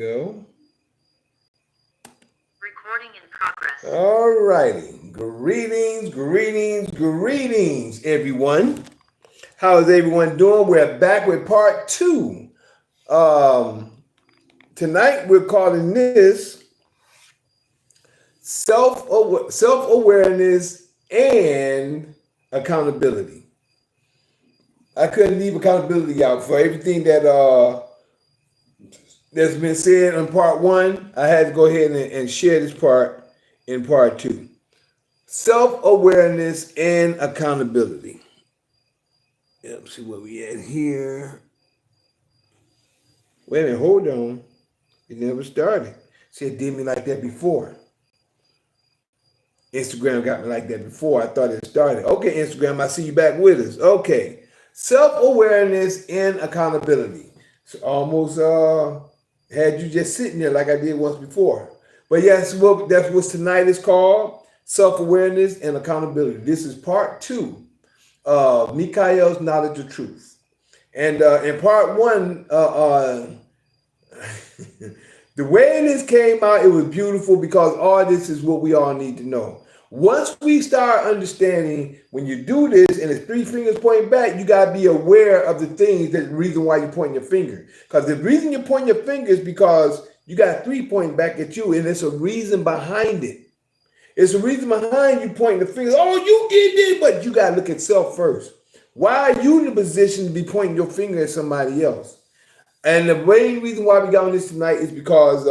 Go. Recording in progress. All righty. Greetings, everyone. How is everyone doing? We're back with part two. Um, Tonight we're calling this self awareness and accountability. I couldn't leave accountability out for everything that's been said in part one. I had to go ahead and share this part in part two. Self awareness and accountability. Yep, see where we at here. Wait a minute, hold on. It never started. See, it did me like that before. Instagram got me like that before. I thought it started. Okay, Instagram, I see you back with us. Okay. Self awareness and accountability. So almost had you just sitting there like I did once before. But yes, that's what tonight is called, self awareness and accountability. This is part two of Mikael's knowledge of truth. And in part one, the way this came out, it was beautiful because all this is what we all need to know. Once we start understanding when you do this and it's three fingers pointing back, you got to be aware of the things, that the reason why you're pointing your finger. Because the reason you're pointing your finger is because you got three pointing back at you, and there's a reason behind it. It's a reason behind you pointing the finger. Oh, you did this, but you got to look at self first. Why are you in the position to be pointing your finger at somebody else? And the main reason why we got on this tonight is because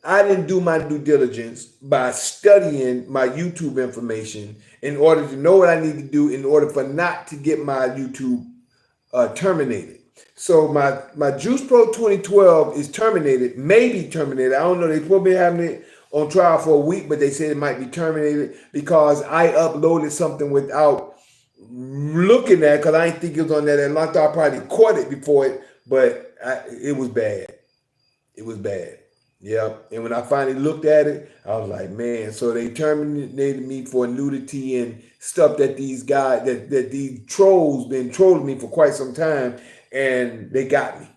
I didn't do my due diligence by studying my YouTube information in order to know what I need to do in order for not to get my YouTube terminated. So my Juice Pro 2012 is terminated, maybe terminated. I don't know. They supposed to be having it on trial for a week, but they said it might be terminated because I uploaded something without looking at, because I didn't think it was on that. And I thought I probably caught it before it, but it was bad. It was bad. Yeah. And when I finally looked at it, I was like, man, so they terminated me for nudity and stuff that these guys, that these trolls been trolling me for quite some time, and they got me.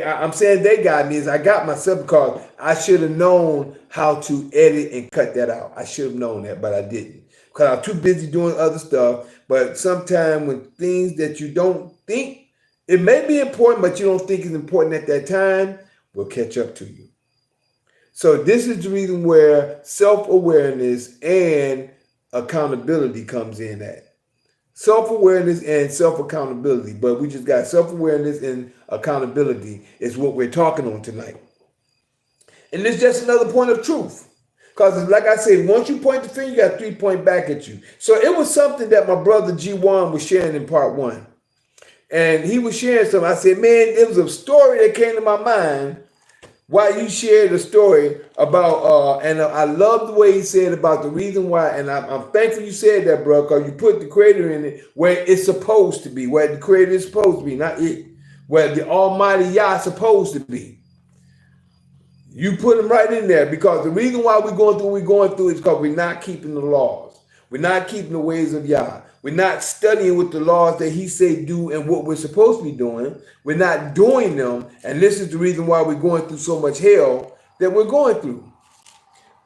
I'm saying they got me is I got myself because I should have known how to edit and cut that out. I should have known that, but I didn't because I'm too busy doing other stuff. But sometimes when things that you don't think, it may be important, but you don't think it's important at that time, will catch up to you. So this is the reason where self-awareness and accountability comes in at. Self-awareness and self-accountability. But we just got self-awareness and accountability is what we're talking on tonight. And it's just another point of truth. Because like I said, once you point the finger, you got three point back at you. So it was something that my brother G1 was sharing in part one. And he was sharing something. I said, man, it was a story that came to my mind while you shared the story about, and I love the way he said about the reason why, and I'm thankful you said that, bro, because you put the creator in it where it's supposed to be, where the creator is supposed to be, not it, where the almighty Yah is supposed to be. You put him right in there because the reason why we're going through what we're going through is because we're not keeping the laws. We're not keeping the ways of Yah. We're not studying with the laws that he said do and what we're supposed to be doing. We're not doing them. And this is the reason why we're going through so much hell that we're going through.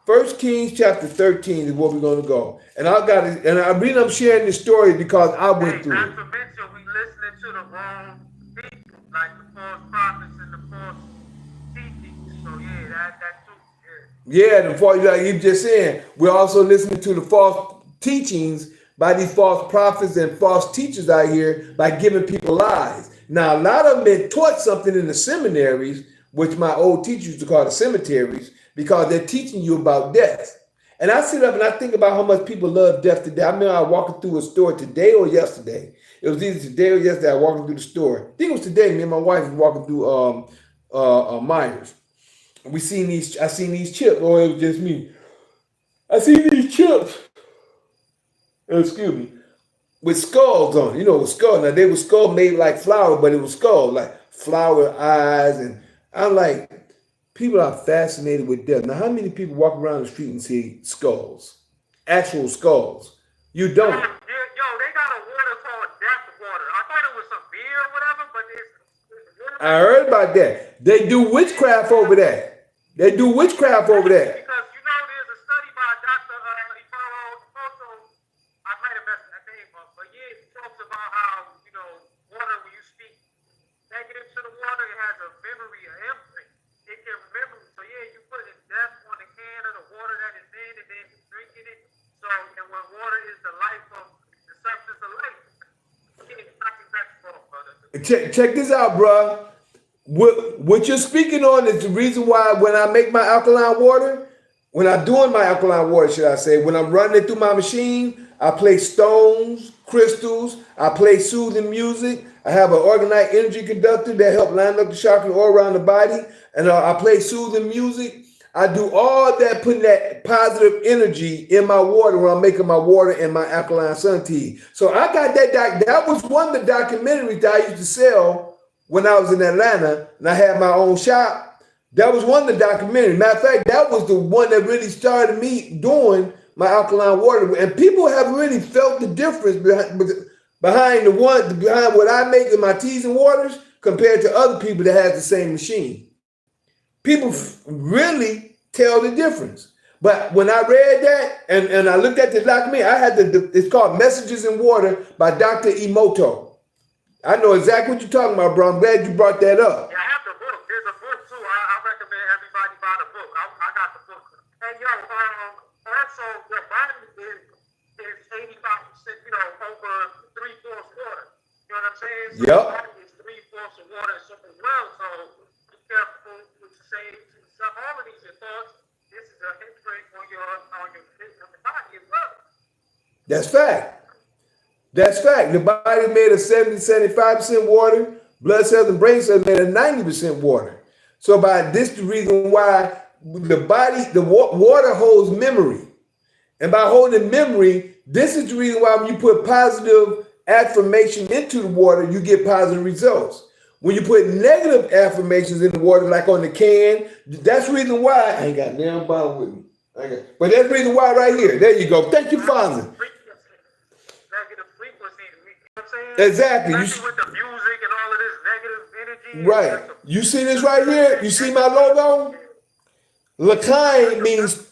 1 Kings chapter 13 is where we're going to go. And I got it. And the reason I'm sharing this story is because I went through it. Not to mention, we listening to the wrong people, like the false prophets and the false teachings. So yeah, that too. Yeah, like you just saying, we're also listening to the false teachings by these false prophets and false teachers out here by giving people lies. Now, a lot of them been taught something in the seminaries, which my old teachers used to call the cemeteries, because they're teaching you about death. And I sit up and I think about how much people love death today. I remember I was walking through a store today or yesterday. It was either today or yesterday I was walking through the store. I think it was today. Me and my wife was walking through Myers. I seen these chips, or it was just me. I seen these chips, excuse me, with skulls on it. You know, with skulls. Now, they were skull made like flour, but it was skull, like flower eyes. And I'm like, people are fascinated with death. Now, how many people walk around the street and see skulls? Actual skulls. You don't. Yo, they got a water called death water. I thought it was some beer or whatever, but it's water I heard about that. They do witchcraft over there. They do witchcraft over there. Because you know there's a study by Dr. Ibarro, I might have messed that name up, but yeah, he talks about how, you know, water, when you speak negative to the water, it has a memory, an imprint. It can remember. So yeah, you put a death on the can of the water that is in, and then you drinking it. So, and when water is the life of the substance of life, it's not that brother. Check this out, bro. What you're speaking on is the reason why when I make my alkaline water, when I'm doing my alkaline water, should I say, when I'm running it through my machine, I play stones, crystals, I play soothing music. I have an organite energy conductor that help line up the chakra all around the body, and I play soothing music. I do all that, putting that positive energy in my water when I'm making my water and my alkaline sun tea. So I got that. That was one of the documentaries that I used to sell when I was in Atlanta, and I had my own shop. That was one of the documentaries. Matter of fact, that was the one that really started me doing my alkaline water. And people have really felt the difference behind what I make in my teas and waters compared to other people that have the same machine. People really tell the difference. But when I read that and I looked at the documentary, it's called Messages in Water by Dr. Emoto. I know exactly what you're talking about, bro. I'm glad you brought that up. Yeah, I have the book. There's a book too. I recommend everybody buy the book. I got the book. And yo, also your body is 85%, you know, over 3/4 water. You know what I'm saying? So yep. Your body is 3/4 of water as well. So be careful what you say to yourself. All of these are thoughts. This is a hindrance on your body as well. That's fact. That's fact. The body is made of 70-75% water. Blood cells and brain cells made of 90% water. So by this, the reason why the water holds memory. And by holding memory, this is the reason why when you put positive affirmation into the water, you get positive results. When you put negative affirmations in the water, like on the can, that's the reason why. I ain't got a damn bottle with me. But that's the reason why right here. There you go. Thank you, Father. Exactly. Especially with the music and all of this negative energy. Right. You see this right here? You see my logo? L'chaim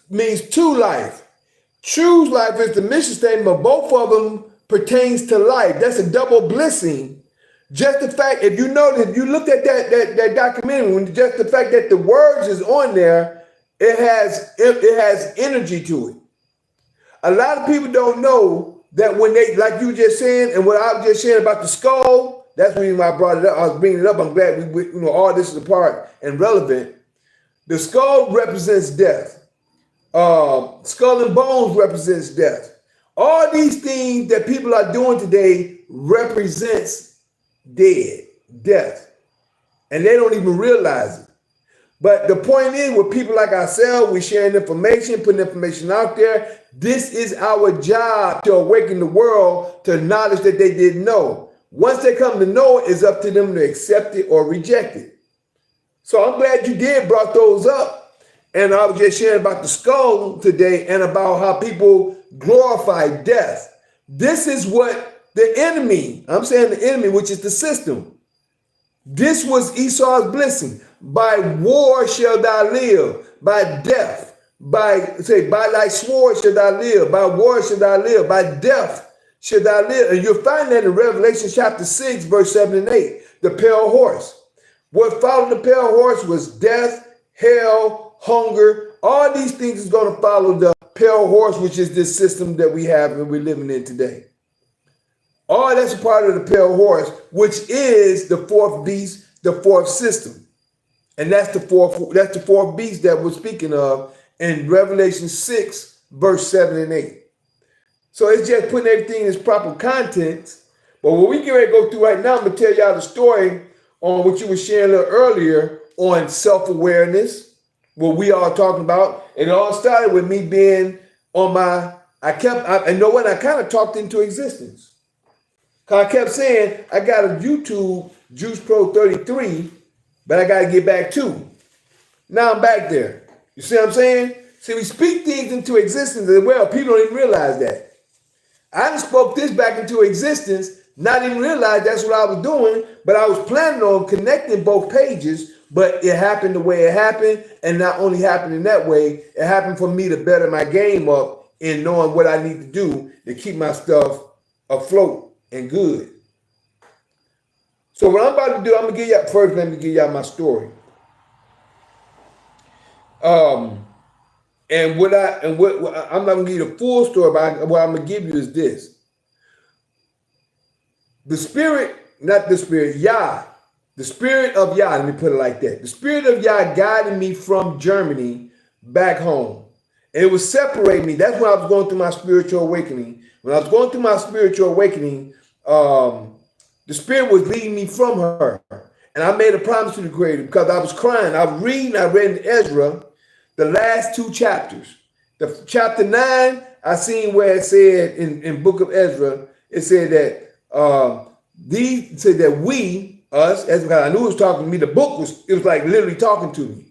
means to life. Choose life is the mission statement, but both of them pertains to life. That's a double blessing. Just the fact, if you looked at that documentary, just the fact that the words is on there, it has energy to it. A lot of people don't know that when they, like you just saying, and what I was just saying about the skull, that's the reason why I brought it up. I was bringing it up. I'm glad all this is a part and relevant. The skull represents death. Skull and bones represents death. All these things that people are doing today represents death. And they don't even realize it. But the point is, with people like ourselves, we're sharing information, putting information out there. This is our job, to awaken the world to knowledge that they didn't know. Once they come to know it, it's up to them to accept it or reject it. So I'm glad you brought those up. And I was just sharing about the skull today and about how people glorify death. This is what the enemy, I'm saying the enemy, which is the system. This was Esau's blessing. By war shall thou live, by death, by thy sword shall thou live, by war shall thou live, by death shall thou live. And you'll find that in Revelation chapter 6, verse 7 and 8, the pale horse. What followed the pale horse was death, hell, hunger. All these things is going to follow the pale horse, which is this system that we have and we're living in today. All that's a part of the pale horse, which is the fourth beast, the fourth system. And that's the fourth beast that we're speaking of in Revelation 6, verse 7 and 8. So it's just putting everything in its proper context. But what we get ready to go through right now, I'm going to tell y'all the story on what you were sharing a little earlier on self-awareness, what we are talking about. And it all started with me being on I kind of talked into existence. Because I kept saying, I got a YouTube Juice Pro 33, but I got to get back to. Now I'm back there. You see what I'm saying? See, we speak things into existence as well. People don't even realize that. I just spoke this back into existence Not even realize that's what I was doing, but I was planning on connecting both pages, but it happened the way it happened, and not only happened in that way, it happened for me to better my game up in knowing what I need to do to keep my stuff afloat and good. So what I'm about to do, I'm gonna give y'all first. Let me give y'all my story. And what I'm not gonna give you the full story, but what I'm gonna give you is this: the spirit, not the spirit, Yah, the spirit of Yah. Let me put it like that: the spirit of Yah guided me from Germany back home, and it was separating me. That's when I was going through my spiritual awakening. When I was going through my spiritual awakening, the spirit was leading me from her, and I made a promise to the Creator because I was crying. I was reading. I read in Ezra the last two chapters. The chapter 9, I seen where it said in book of Ezra, it said that us, as I knew it was talking to me, the book was like literally talking to me.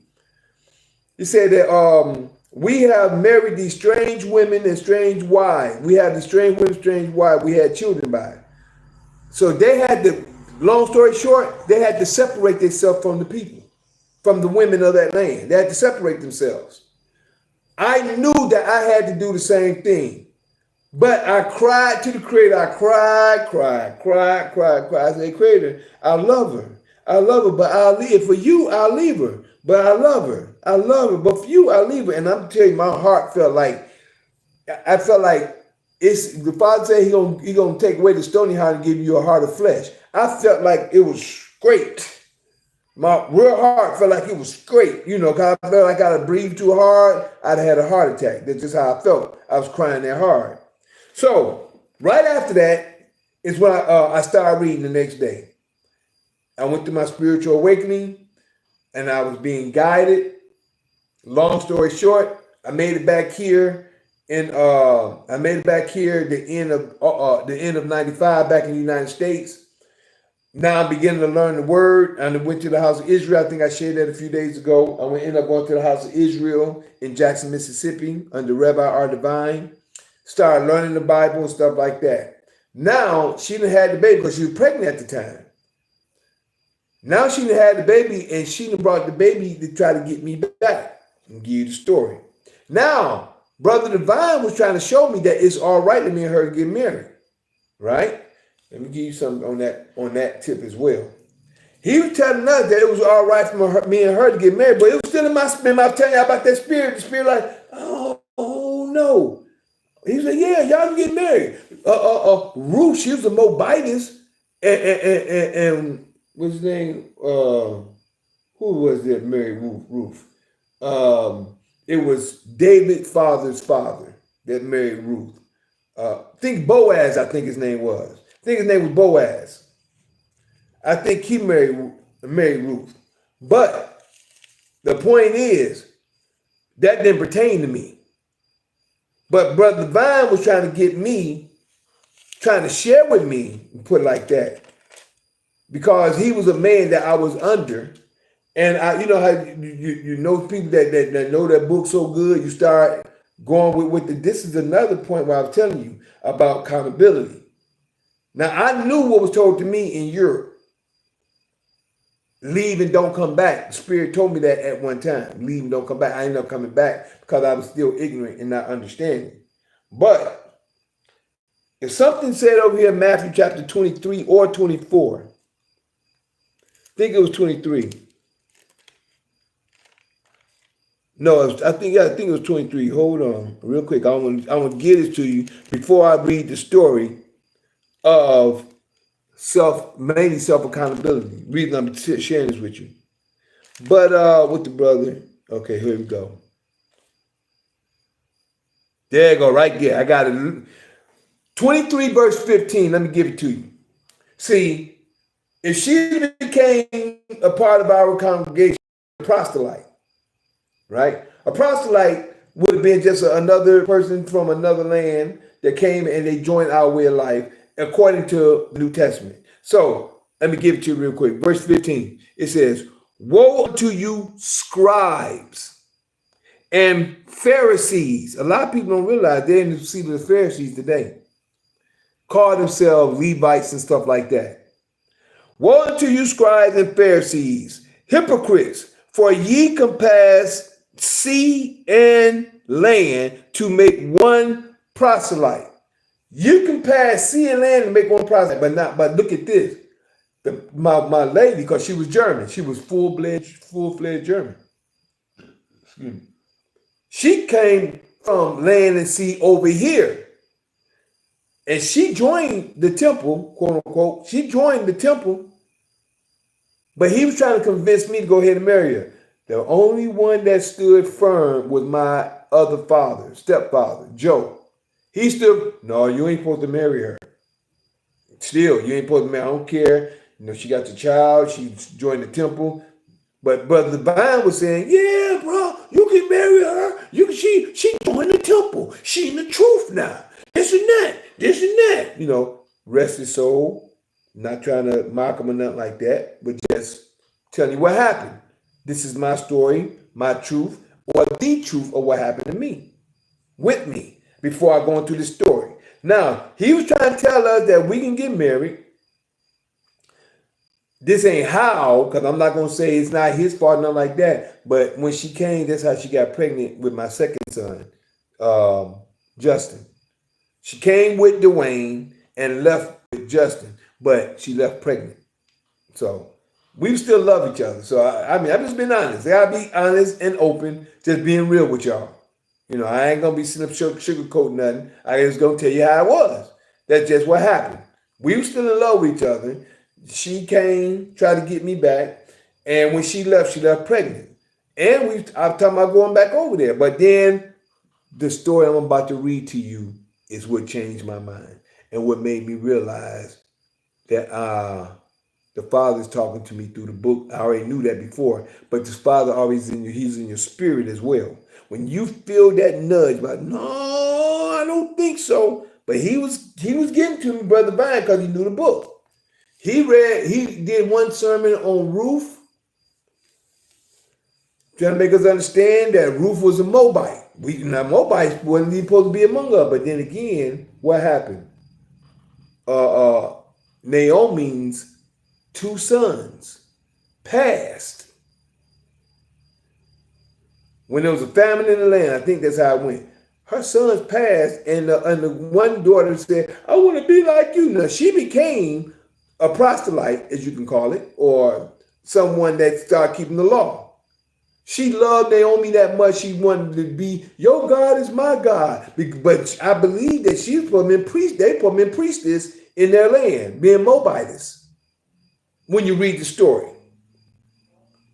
It said that we have married these strange women and strange wives. We have these strange women, strange wives. We had children by. So they had to, long story short, they had to separate themselves from the people, from the women of that land. They had to separate themselves. I knew that I had to do the same thing, but I cried to the Creator. I cried. I said, Creator, I love her, but I'll leave for you. I'll leave her, but I love her, but for you, I'll leave her. And I'm telling you, my heart felt like, I felt like it's the Father said he gonna take away the stony heart and give you a heart of flesh. I felt like it was great. My real heart felt like it was great, because I felt like I'd breathed too hard, I'd had a heart attack. That's just how I felt. I was crying that hard. So right after that is when I started reading the next day. I went through my spiritual awakening, and I was being guided. Long story short, I made it back here, and the end of '95 back in the United States. Now I'm beginning to learn the word. I went to the house of Israel. I think I shared that a few days ago. I ended up going to the house of Israel in Jackson, Mississippi, under Rabbi R. Divine. Started learning the Bible and stuff like that. Now she done had the baby because she was pregnant at the time. Now she done had the baby, and she done brought the baby to try to get me back and give you the story. Now, Brother Divine was trying to show me that it's all right for me and her to get married, right? Let me give you something on that tip as well. He was telling us that it was all right for me and her to get married, but it was still in my spirit. I'm telling you about that spirit. The spirit like, oh no. He said, yeah, y'all can get married. Ruth, she was a Moabitess, and what's his name? Who was that married Ruth? It was David's father's father that married Ruth. Think Boaz, I think his name was. I think his name was Boaz. I think he married Ruth. But the point is, that didn't pertain to me. But Brother Divine was trying to get me, trying to share with me, put it like that, because he was a man that I was under. And how you know people that know that book so good, you start going with the. This is another point where I was telling you about accountability. Now, I knew what was told to me in Europe. Leave and don't come back. The Spirit told me that at one time. Leave and don't come back. I ended up coming back because I was still ignorant and not understanding. But if something said over here in Matthew chapter 23 or 24, I think it was 23. No, I think it was 23. Hold on real quick. I want to get it to you before I read the story of mainly self-accountability. Reason I'm sharing this with you. But with the brother, okay, here we go. There you go, right there. I got it. 23 verse 15. Let me give it to you. See, if she became a part of our congregation, a proselyte, right? A proselyte would have been just another person from another land that came and they joined our way of life according to the New Testament. So let me give it to you real quick. Verse 15, it says, woe to you scribes and Pharisees. A lot of people don't realize they're in the seat of the Pharisees today. call themselves Levites and stuff like that. Woe unto you, scribes and Pharisees, hypocrites, for ye compass sea and land to make one proselyte. You can pass sea and land and make one proselyte, but look at this. My lady, because she was German, she was full-fledged German. Excuse me. She came from land and sea over here. And she joined the temple, quote unquote. She joined the temple. But he was trying to convince me to go ahead and marry her. The only one that stood firm was my other father, stepfather, Joe. He stood, no, you ain't supposed to marry her. Still, you ain't supposed to marry her. I don't care. You know, she got the child. She joined the temple. But Brother Divine was saying, yeah, bro, you can marry her. She joined the temple. She in the truth now. This and that. You know, rest his soul. Not trying to mock him or nothing like that, but just telling you what happened. This is my story, my truth, or the truth of what happened to me, with me, before I go into the story. Now, he was trying to tell us that we can get married. This ain't how, because I'm not going to say it's not his fault, nothing like that. But when she came, that's how she got pregnant with my second son, Justin. She came with Dwayne and left with Justin, but she left pregnant. So we still love each other. So, I mean, I've just been honest. I got to be honest and open, just being real with y'all. You know, I ain't going to be sitting up sugarcoating nothing. I just going to tell you how it was. That's just what happened. We were still in love with each other. She came, tried to get me back, and when she left pregnant. And I'm talking about going back over there. But then the story I'm about to read to you is what changed my mind and what made me realize that the Father's talking to me through the book. I already knew that before, but the Father always he's in your spirit as well. When you feel that nudge, like, no, I don't think so. But he was getting to me, Brother Vine, because he knew the book. He did one sermon on Ruth, trying to make us understand that Ruth was a Moabite. Moabites wasn't even supposed to be among us. But then again, what happened? Naomi's two sons passed. When there was a famine in the land, I think that's how it went. Her sons passed, and the one daughter said, I want to be like you. Now, she became a proselyte, as you can call it, or someone that started keeping the law. She loved Naomi that much, she wanted to be, your God is my God. But I believe that she put them in they put them in priestess in their land, being Moabites. When you read the story,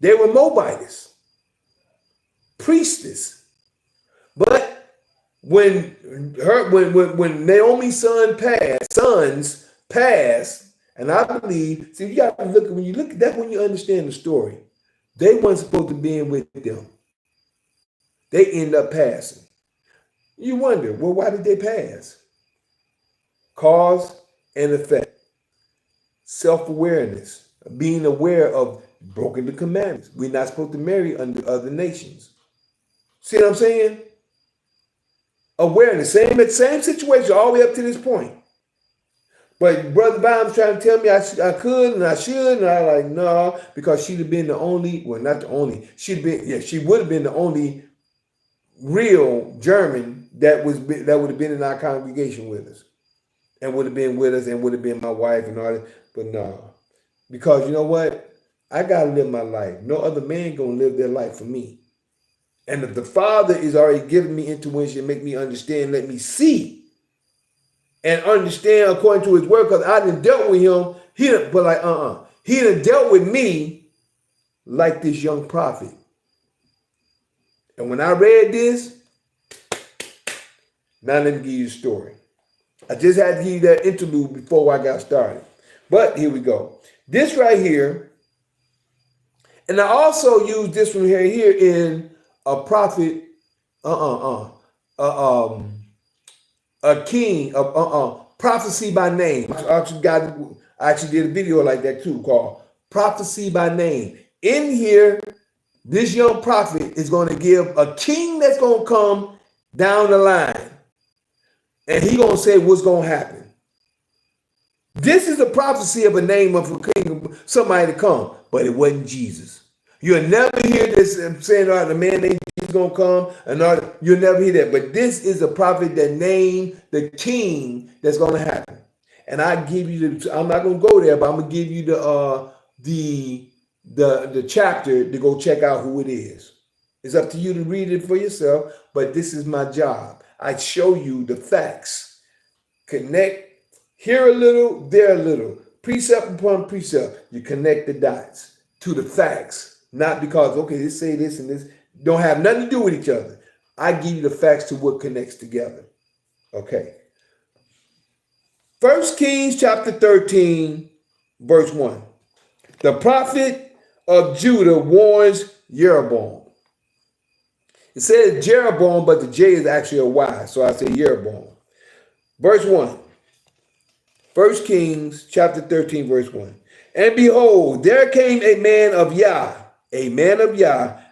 they were Moabites, priestess. But when Naomi's sons passed, and I believe, see, you got to look, when you look at that, when you understand the story, they weren't supposed to be in with them. They end up passing. You wonder, well, why did they pass? Cause and effect. Self-awareness. Being aware of broken the commandments. We're not supposed to marry under other nations. See what I'm saying? Awareness. Same situation all the way up to this point. But Brother Bob's trying to tell me I could and I should, and I like, no, because she'd have been the only, well, not the only, she would have been the only real German that would have been in our congregation with us, and would have been with us, and would have been my wife and all that. But no, because you know what? I gotta live my life. No other man gonna live their life for me. And if the Father is already giving me intuition, make me understand, let me see. And understand according to his word, because I done dealt with him. He done dealt with me like this young prophet. And when I read this, now let me give you the story. I just had to give you that interlude before I got started. But here we go. This right here, and I also use this one here in a prophet, a king, prophecy by name. I actually did a video like that too, called Prophecy by Name. In here, this young prophet is going to give a king that's going to come down the line. And he going to say what's going to happen. This is a prophecy of a name of a king, somebody to come, but it wasn't Jesus. You'll never hear this saying, "All right, the man named Jesus gonna come," and all. You'll never hear that. But this is a prophet that named the king that's gonna happen. And I give you the. I'm not gonna go there, but I'm gonna give you the chapter to go check out who it is. It's up to you to read it for yourself. But this is my job. I show you the facts. Connect. Here a little, there a little, precept upon precept. You connect the dots to the facts, not because, okay, let's say this and this don't have nothing to do with each other. I give you the facts to what connects together. Okay. 1 Kings chapter 13, verse 1. The prophet of Judah warns Jeroboam. It says Jeroboam, but the J is actually a Y, so I say Jeroboam. Verse 1. 1 Kings chapter 13, verse 1. And behold, there came a man of Yah,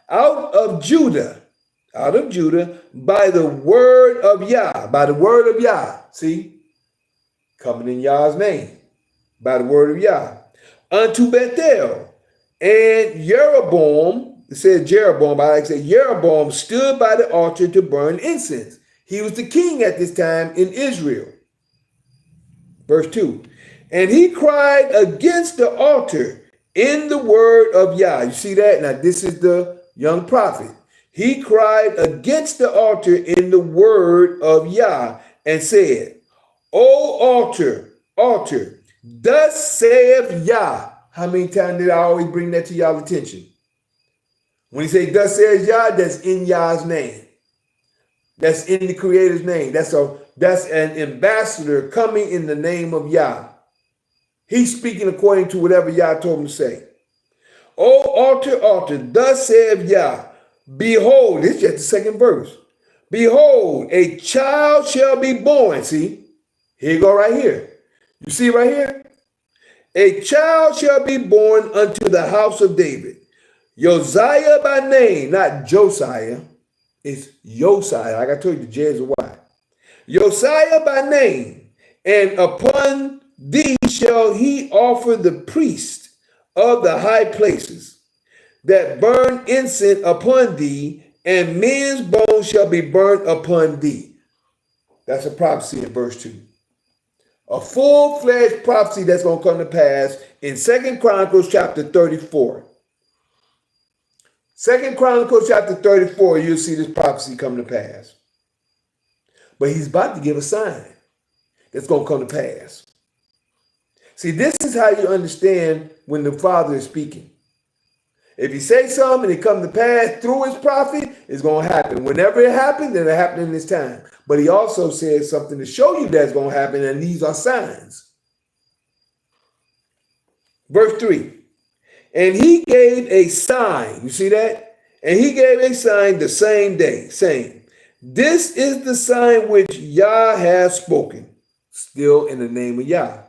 out of Judah, by the word of Yah, see, coming in Yah's name, by the word of Yah, unto Bethel. And Jeroboam, it says Jeroboam, I like to say Jeroboam stood by the altar to burn incense. He was the king at this time in Israel. Verse 2, and he cried against the altar in the word of Yah. You see that? Now, this is the young prophet. He cried against the altar in the word of Yah and said, O altar, thus saith Yah. How many times did I always bring that to y'all's attention? When he say thus says Yah, that's in Yah's name. That's in the Creator's name. That's an ambassador coming in the name of Yah. He's speaking according to whatever Yah told him to say. O altar, thus saith Yah, behold, this is just the second verse. Behold, a child shall be born. See, here you go right here. You see right here? A child shall be born unto the house of David. Josiah by name, not Josiah. It's Josiah. Like I told you, the J is a Y. Josiah by name, and upon thee shall he offer the priest of the high places that burn incense upon thee, and men's bones shall be burnt upon thee. That's a prophecy in verse 2. A full-fledged prophecy that's going to come to pass in 2 Chronicles chapter 34. 2 Chronicles chapter 34, you'll see this prophecy come to pass. But he's about to give a sign that's going to come to pass. See, this is how you understand when the Father is speaking. If he says something and it comes to pass through his prophet, it's going to happen. Whenever it happens, then it happens in this time. But he also says something to show you that's going to happen, and these are signs. Verse 3. And he gave a sign. You see that? And he gave a sign the same day, saying, this is the sign which Yah has spoken. Still in the name of Yah.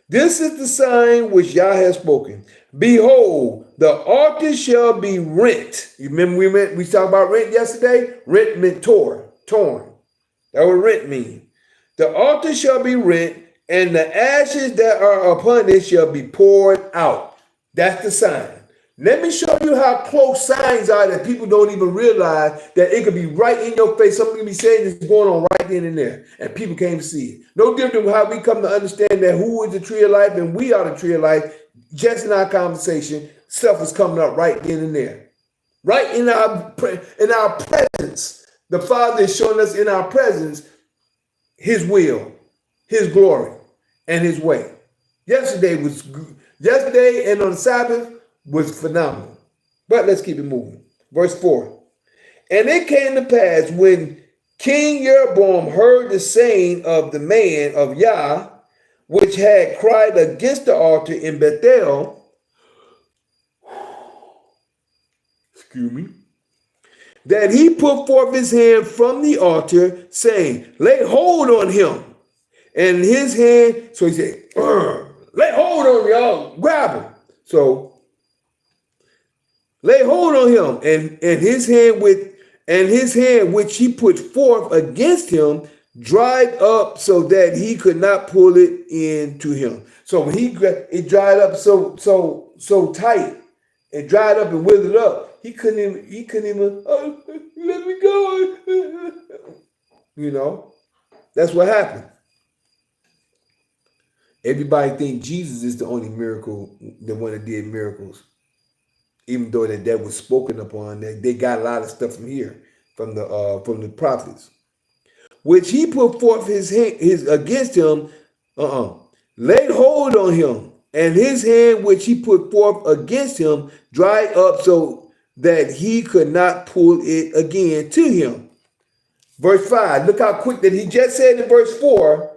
This is the sign which Yah has spoken. Behold, the altar shall be rent. You remember we talked about rent yesterday? Rent meant torn. That what rent mean. The altar shall be rent, and the ashes that are upon it shall be poured out. That's the sign. Let me show you how close signs are that people don't even realize that it could be right in your face. Something can be saying is going on right then and there, and people can't even see it. No different than how we come to understand that who is the tree of life and we are the tree of life. Just in our conversation, stuff is coming up right then and there. Right in our presence. The Father is showing us in our presence his will, his glory, and his way. Yesterday and on the Sabbath was phenomenal. But let's keep it moving. Verse 4. And it came to pass when King Jeroboam heard the saying of the man of Yah, which had cried against the altar in Bethel, that he put forth his hand from the altar, saying, lay hold on him. And his hand, so he said, lay hold on y'all, grab him. So lay hold on him, and his hand which he put forth against him dried up so that he could not pull it into him. So when it dried up so tight, it dried up and withered up. He couldn't even oh, let me go. You know, that's what happened. Everybody think Jesus is the only miracle, the one that did miracles, even though that was spoken upon. They got a lot of stuff from here, from the prophets, which he put forth his against him, laid hold on him, and his hand which he put forth against him dried up so that he could not pull it again to him. Verse 5, look how quick that he just said in verse 4.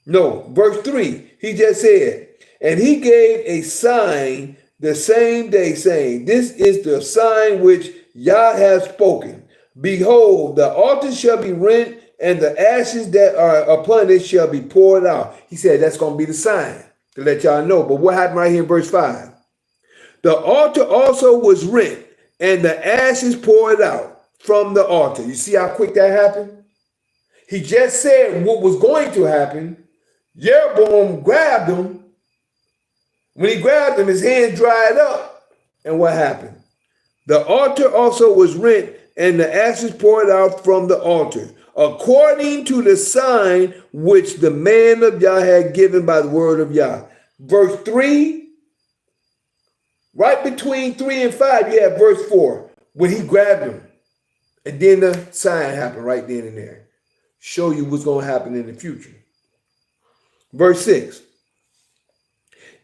No, verse 3, he just said, and he gave a sign the same day, saying, this is the sign which Yah has spoken. Behold, the altar shall be rent, and the ashes that are upon it shall be poured out. He said that's going to be the sign to let y'all know. But what happened right here in verse 5? The altar also was rent, and the ashes poured out from the altar. You see how quick that happened? He just said what was going to happen. Jeroboam grabbed him. When he grabbed him, his hand dried up. And what happened? The altar also was rent, and the ashes poured out from the altar, according to the sign which the man of Yah had given by the word of Yah. Verse 3, right between 3 and 5, you have verse 4, when he grabbed him. And then the sign happened right then and there. Show you what's going to happen in the future. Verse 6.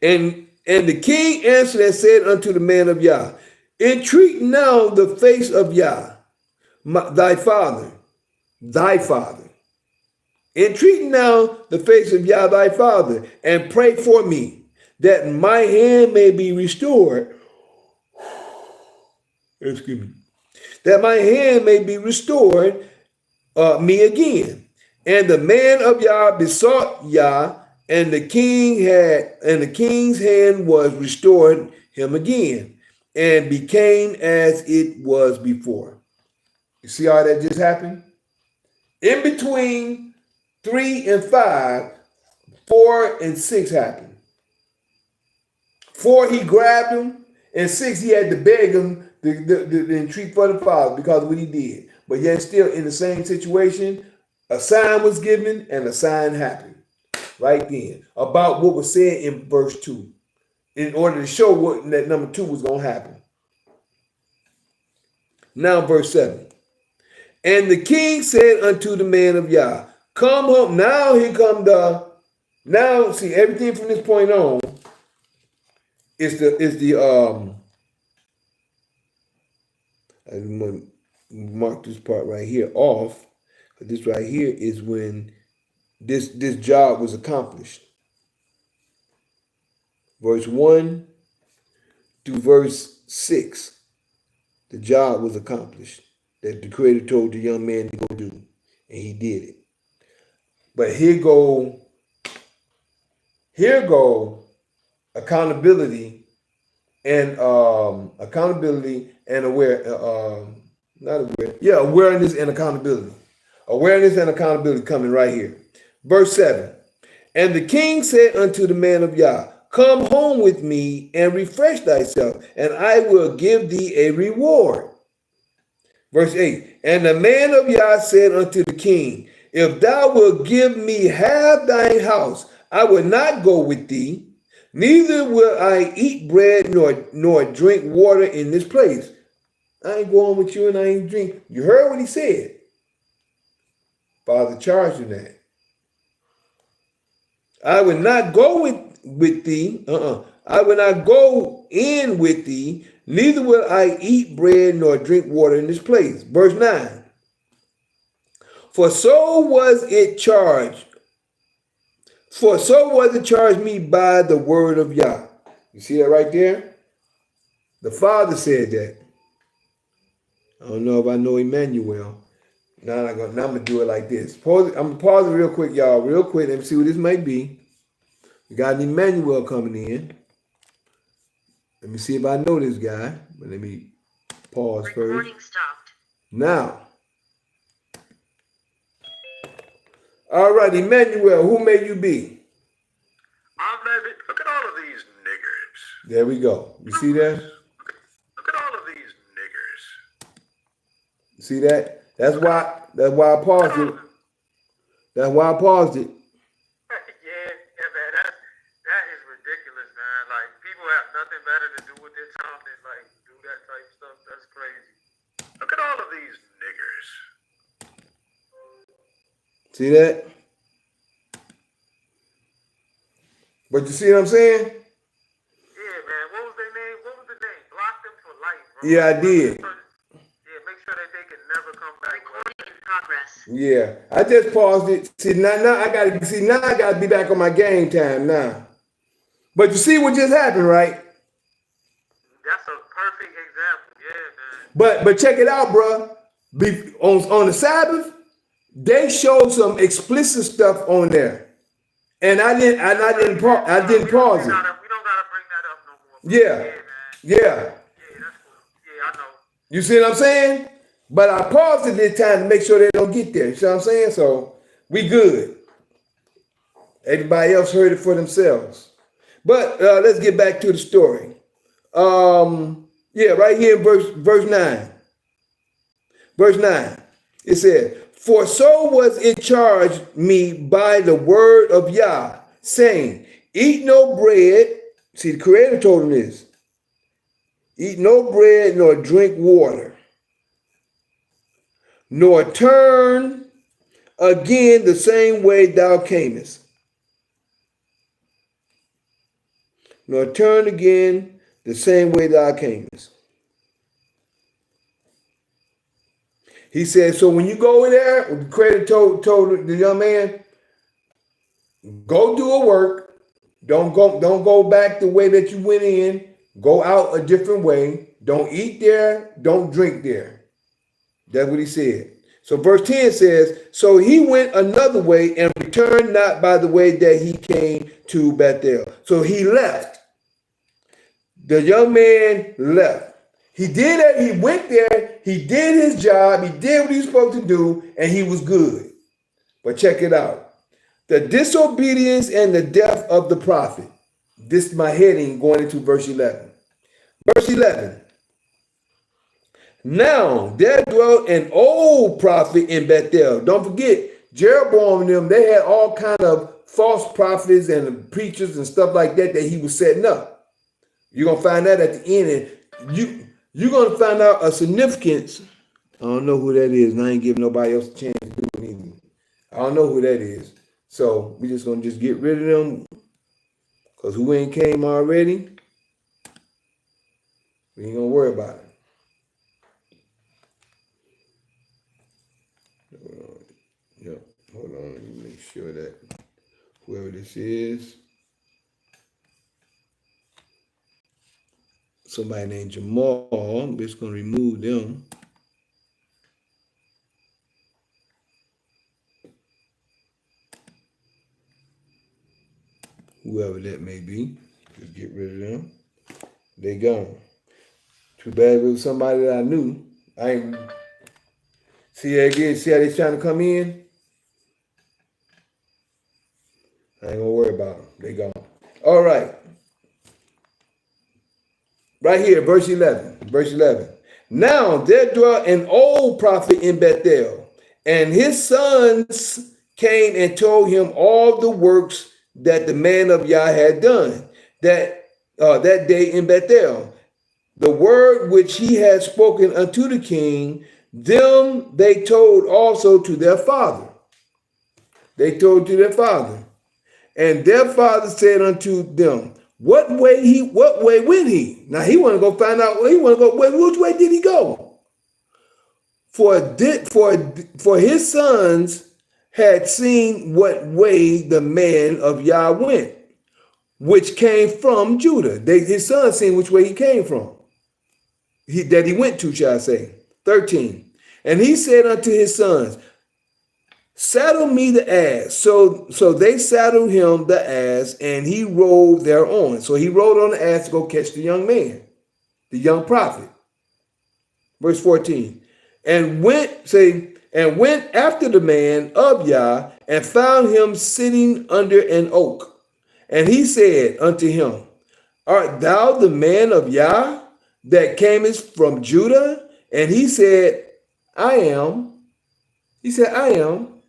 And the king answered and said unto the man of Yah, entreat now the face of Yah, thy father. Entreat now the face of Yah thy father, and pray for me, that my hand may be restored. Excuse me. That my hand may be restored me again. And the man of Yah besought Yah, and the king's hand was restored him again, and became as it was before. You see how that just happened? In between 3 and 5, 4 and 6 happened. 4, he grabbed him, and 6, he had to beg him to entreat for the father because of what he did. But yet still in the same situation, a sign was given and a sign happened right then about what was said in verse 2 in order to show what that number 2 was going to happen. Now verse 7. And the king said unto the man of Yah, come home. Now here come now see everything from this point on I'm going to mark this part right here off. This right here is when this job was accomplished. Verse 1 to verse 6, the job was accomplished that the Creator told the young man to go do, and he did it. But here go accountability and awareness and accountability. Awareness and accountability coming right here. Verse 7. And the king said unto the man of Yah, come home with me and refresh thyself, and I will give thee a reward. Verse 8. And the man of Yah said unto the king, if thou wilt give me half thine house, I will not go with thee, neither will I eat bread nor drink water in this place. I ain't going with you and I ain't drink. You heard what he said. Father charged him that. I will not go with thee. I will not go in with thee, neither will I eat bread nor drink water in this place. Verse 9. For so was it charged me by the word of Yah. You see that right there? The Father said that. I don't know if I know Emmanuel. Now I'm going to do it like this. I'm going to pause it real quick, y'all. Real quick. Let me see what this might be. We got an Emmanuel coming in. Let me see if I know this guy. But let me pause first. Recording stopped. Now. All right, Emmanuel, who may you be? I'm David. Look at all of these niggers. There we go. You see that? Look at all of these niggers. See that? That's why I paused it. That's why I paused it. Yeah, man, that is ridiculous, man. Like, people have nothing better to do with their time than like do that type of stuff. That's crazy. Look at all of these niggers. See that? But you see what I'm saying? Yeah, man. What was their name? What was the name? Block them for life, bro. Yeah, I did. Yeah, make sure that they can never come back. Recording in progress. Yeah, I just paused it. See now I gotta be back on my game time now. But you see what just happened, right? That's a perfect example. Yeah, man. But check it out, bro. On the Sabbath, they showed some explicit stuff on there, and I didn't pause it. We don't gotta bring that up no more. Bro. Yeah, man. yeah. Yeah, that's cool. Yeah, I know. You see what I'm saying? But I paused it this time to make sure they don't get there. You see what I'm saying? So we good. Everybody else heard it for themselves. But let's get back to the story. Yeah, right here in verse 9. Verse 9. It says, "For so was it charged me by the word of Yah, saying, eat no bread." See, the Creator told him this. "Eat no bread nor drink water, nor turn again the same way thou camest." Nor turn again the same way thou camest. He said, so when you go over there, the Creator told the young man, go do a work. Don't go back the way that you went in. Go out a different way. Don't eat there. Don't drink there. That's what he said. So verse 10 says, so he went another way and returned not by the way that he came to Bethel. So he left. The young man left. He did it. He went there. He did his job. He did what he was supposed to do, and he was good. But check it out. The disobedience and the death of the prophet. This is my heading going into verse 11. Verse 11. Now there dwelt an old prophet in Bethel. Don't forget, Jeroboam and them, they had all kind of false prophets and preachers and stuff like that he was setting up. You're going to find that at the end. And you're going to find out a significance. I don't know who that is, and I ain't giving nobody else a chance to do anything. I don't know who that is. So we're just going to just get rid of them. Because who ain't came already, we ain't going to worry about it. Yep. Hold on. Let me make sure that whoever this is, somebody named Jamal, I'm just going to remove them. Whoever that may be, just get rid of them. They gone. Too bad it was somebody that I knew. I ain't see that again. See how they trying to come in? I ain't gonna worry about them. They gone. All right. Right here, verse 11. Verse 11. Now there dwelt an old prophet in Bethel, and his sons came and told him all the works that the man of Yah had done that day in Bethel. The word which he had spoken unto the king, them they told also to their father. They told to their father. And their father said unto them, what way went he? Now he want to go find out. He want to go. Which way did he go? For his sons had seen what way the man of Yah went, which came from Judah. His sons seen which way he came from. That he went to, shall I say. 13. And he said unto his sons, saddle me the ass. So they saddled him the ass, and he rode thereon. So he rode on the ass to go catch the young man, the young prophet. Verse 14. And went after the man of Yah, and found him sitting under an oak. And he said unto him, Art thou the man of Yah that camest from Judah? And he said, I am. He said, I am.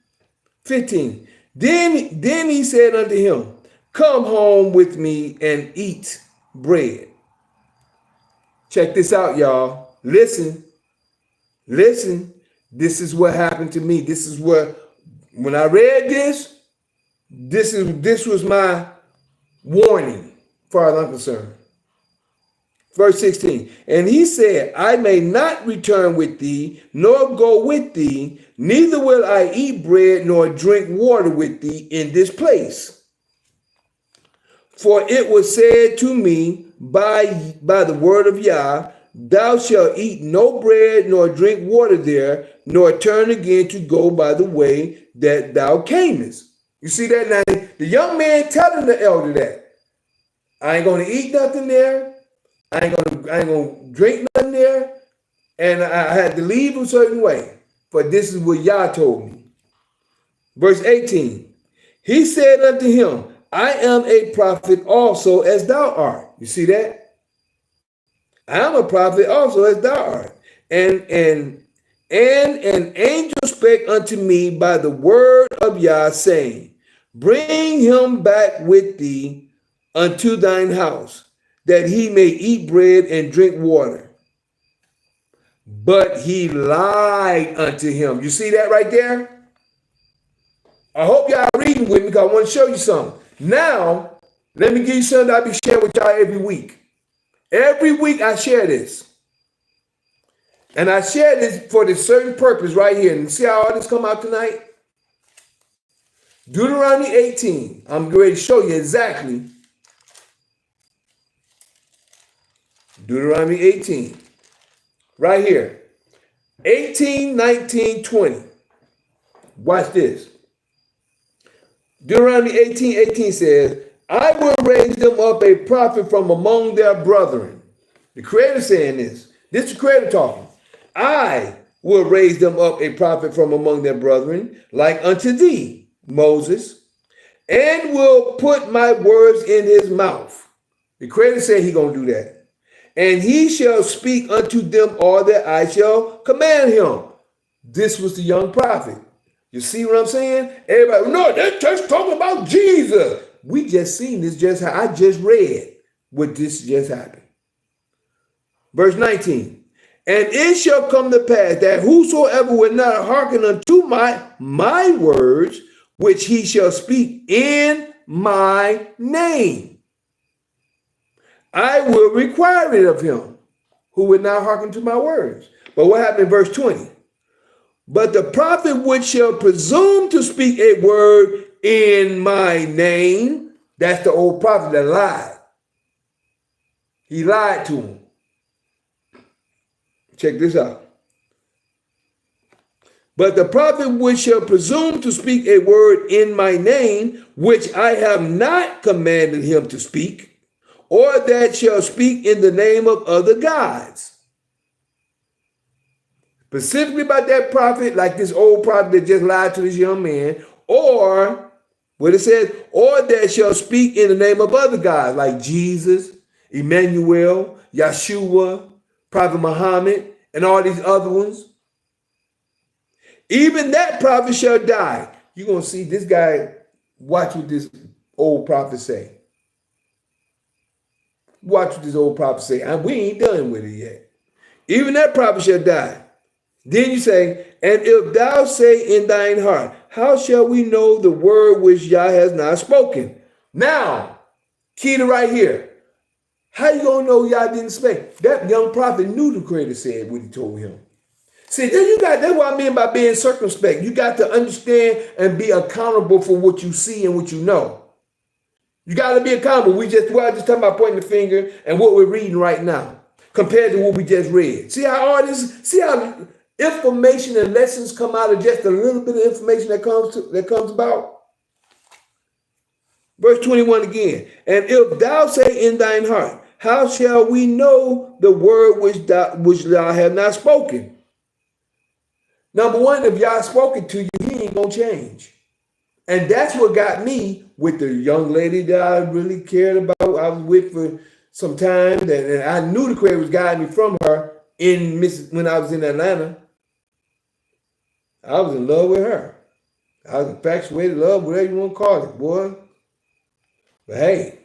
15. Then he said unto him, Come home with me and eat bread. Check this out, y'all. Listen. This is what happened to me. This is what, when I read this was my warning, as far as I'm concerned. Verse 16, and he said, I may not return with thee, nor go with thee, neither will I eat bread nor drink water with thee in this place. For it was said to me by the word of Yah, Thou shalt eat no bread nor drink water there, nor turn again to go by the way that thou camest. You see that now? The young man telling the elder that. I ain't going to eat nothing there. I ain't gonna drink nothing there. And I had to leave a certain way. For this is what Yah told me. Verse 18. He said unto him, I am a prophet also as thou art. You see that? I am a prophet also as thou art. And an angel spake unto me by the word of Yah, saying, Bring him back with thee unto thine house, that he may eat bread and drink water. But he lied unto him. You see that right there? I hope y'all are reading with me because I want to show you something. Now, let me give you something I'll be sharing with y'all every week. Every week I share this. And I share this for this certain purpose right here. And see how all this come out tonight? Deuteronomy 18. I'm ready to show you exactly. Deuteronomy 18. Right here. 18, 19, 20. Watch this. Deuteronomy 18 says, I will raise them up a prophet from among their brethren. The Creator saying this. This is the Creator talking. I will raise them up a prophet from among their brethren, like unto thee, Moses, and will put my words in his mouth. The Creator said he gonna do that. And he shall speak unto them all that I shall command him. This was the young prophet. You see what I'm saying? Everybody, no, they're just talking about Jesus. We just seen this I just read what this just happened. Verse 19. And it shall come to pass that whosoever will not hearken unto my words, which he shall speak in my name, I will require it of him who would not hearken to my words. But what happened in verse 20? But the prophet which shall presume to speak a word in my name, that's the old prophet that lied. He lied to him. Check this out. But the prophet which shall presume to speak a word in my name, which I have not commanded him to speak, or that shall speak in the name of other gods. Specifically about that prophet, like this old prophet that just lied to this young man, or what it says, or that shall speak in the name of other gods, like Jesus, Emmanuel, Yeshua, Prophet Muhammad, and all these other ones. Even that prophet shall die. You're going to see this guy, watch what this old prophet say. Watch what this old prophet say. And we ain't done with it yet. Even that prophet shall die. Then you say, and if thou say in thine heart, how shall we know the word which Yah has not spoken? Now, key to right here. How you gonna know Yah didn't speak? That young prophet knew the Creator said what he told him. See, that's what I mean by being circumspect. You got to understand and be accountable for what you see and what you know. You got to be accountable. I just talking about pointing the finger and what we're reading right now compared to what we just read. See how information and lessons come out of just a little bit of information that comes about? Verse 21 again. And if thou say in thine heart, how shall we know the word which thou have not spoken? Number one, if Yah spoken to you, he ain't going to change. And that's what got me with the young lady that I really cared about. I was with for some time, and I knew the Creator was guiding me from her when I was in Atlanta. I was in love with her. I was infatuated, love, whatever you want to call it, boy. But hey,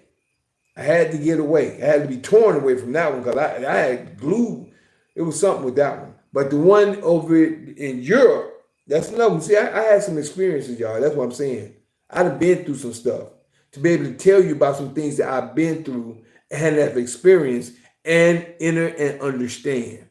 I had to get away. I had to be torn away from that one because I had glue. It was something with that one. But the one over in Europe, that's another one. See, I had some experiences, y'all. That's what I'm saying. I'd have been through some stuff to be able to tell you about some things that I've been through and have experienced and enter and understand.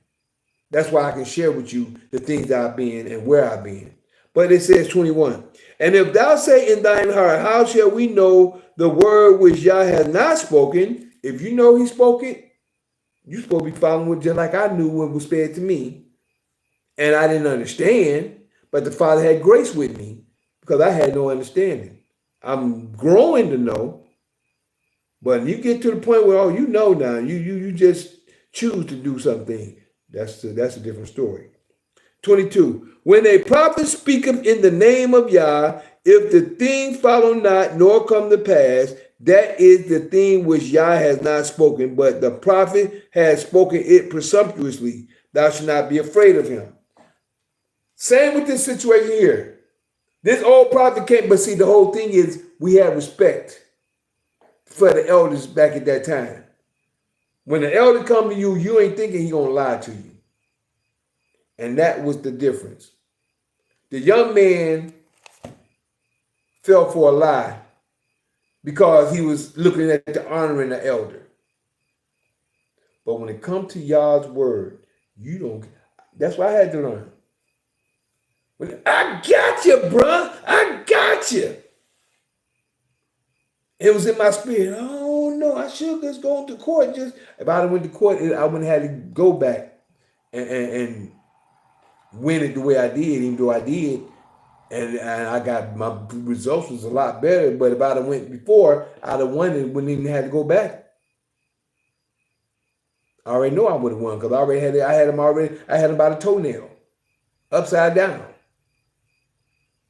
That's why I can share with you the things that I've been and where I've been. But it says 21. And if thou say in thine heart, how shall we know the word which Yah has not spoken? If you know he spoke it, you're supposed to be following it just like I knew what was said to me. And I didn't understand, but the Father had grace with me because I had no understanding. I'm growing to know, but you get to the point where, oh, you know now, you just choose to do something. That's a different story. 22. When a prophet speaketh in the name of Yah, if the thing follow not, nor come to pass, that is the thing which Yah has not spoken, but the prophet has spoken it presumptuously. Thou shalt not be afraid of him. Same with this situation here. This old prophet came, but see, the whole thing is we have respect for the elders back at that time. When the elder come to you, you ain't thinking he gonna lie to you. And that was the difference. The young man fell for a lie because he was looking at the honoring the elder. But when it comes to Yah's word, you don't. That's why I had to learn. I got you, bruh. I got you. It was in my spirit. Oh no, I should just go to court. Just if I went to court, I wouldn't have had to go back and win it the way I did, even though I did, and I got my results was a lot better. But if I'd have went before, I'd have won it. Wouldn't even have to go back. I already know I would have won because I had him by the toenail, upside down,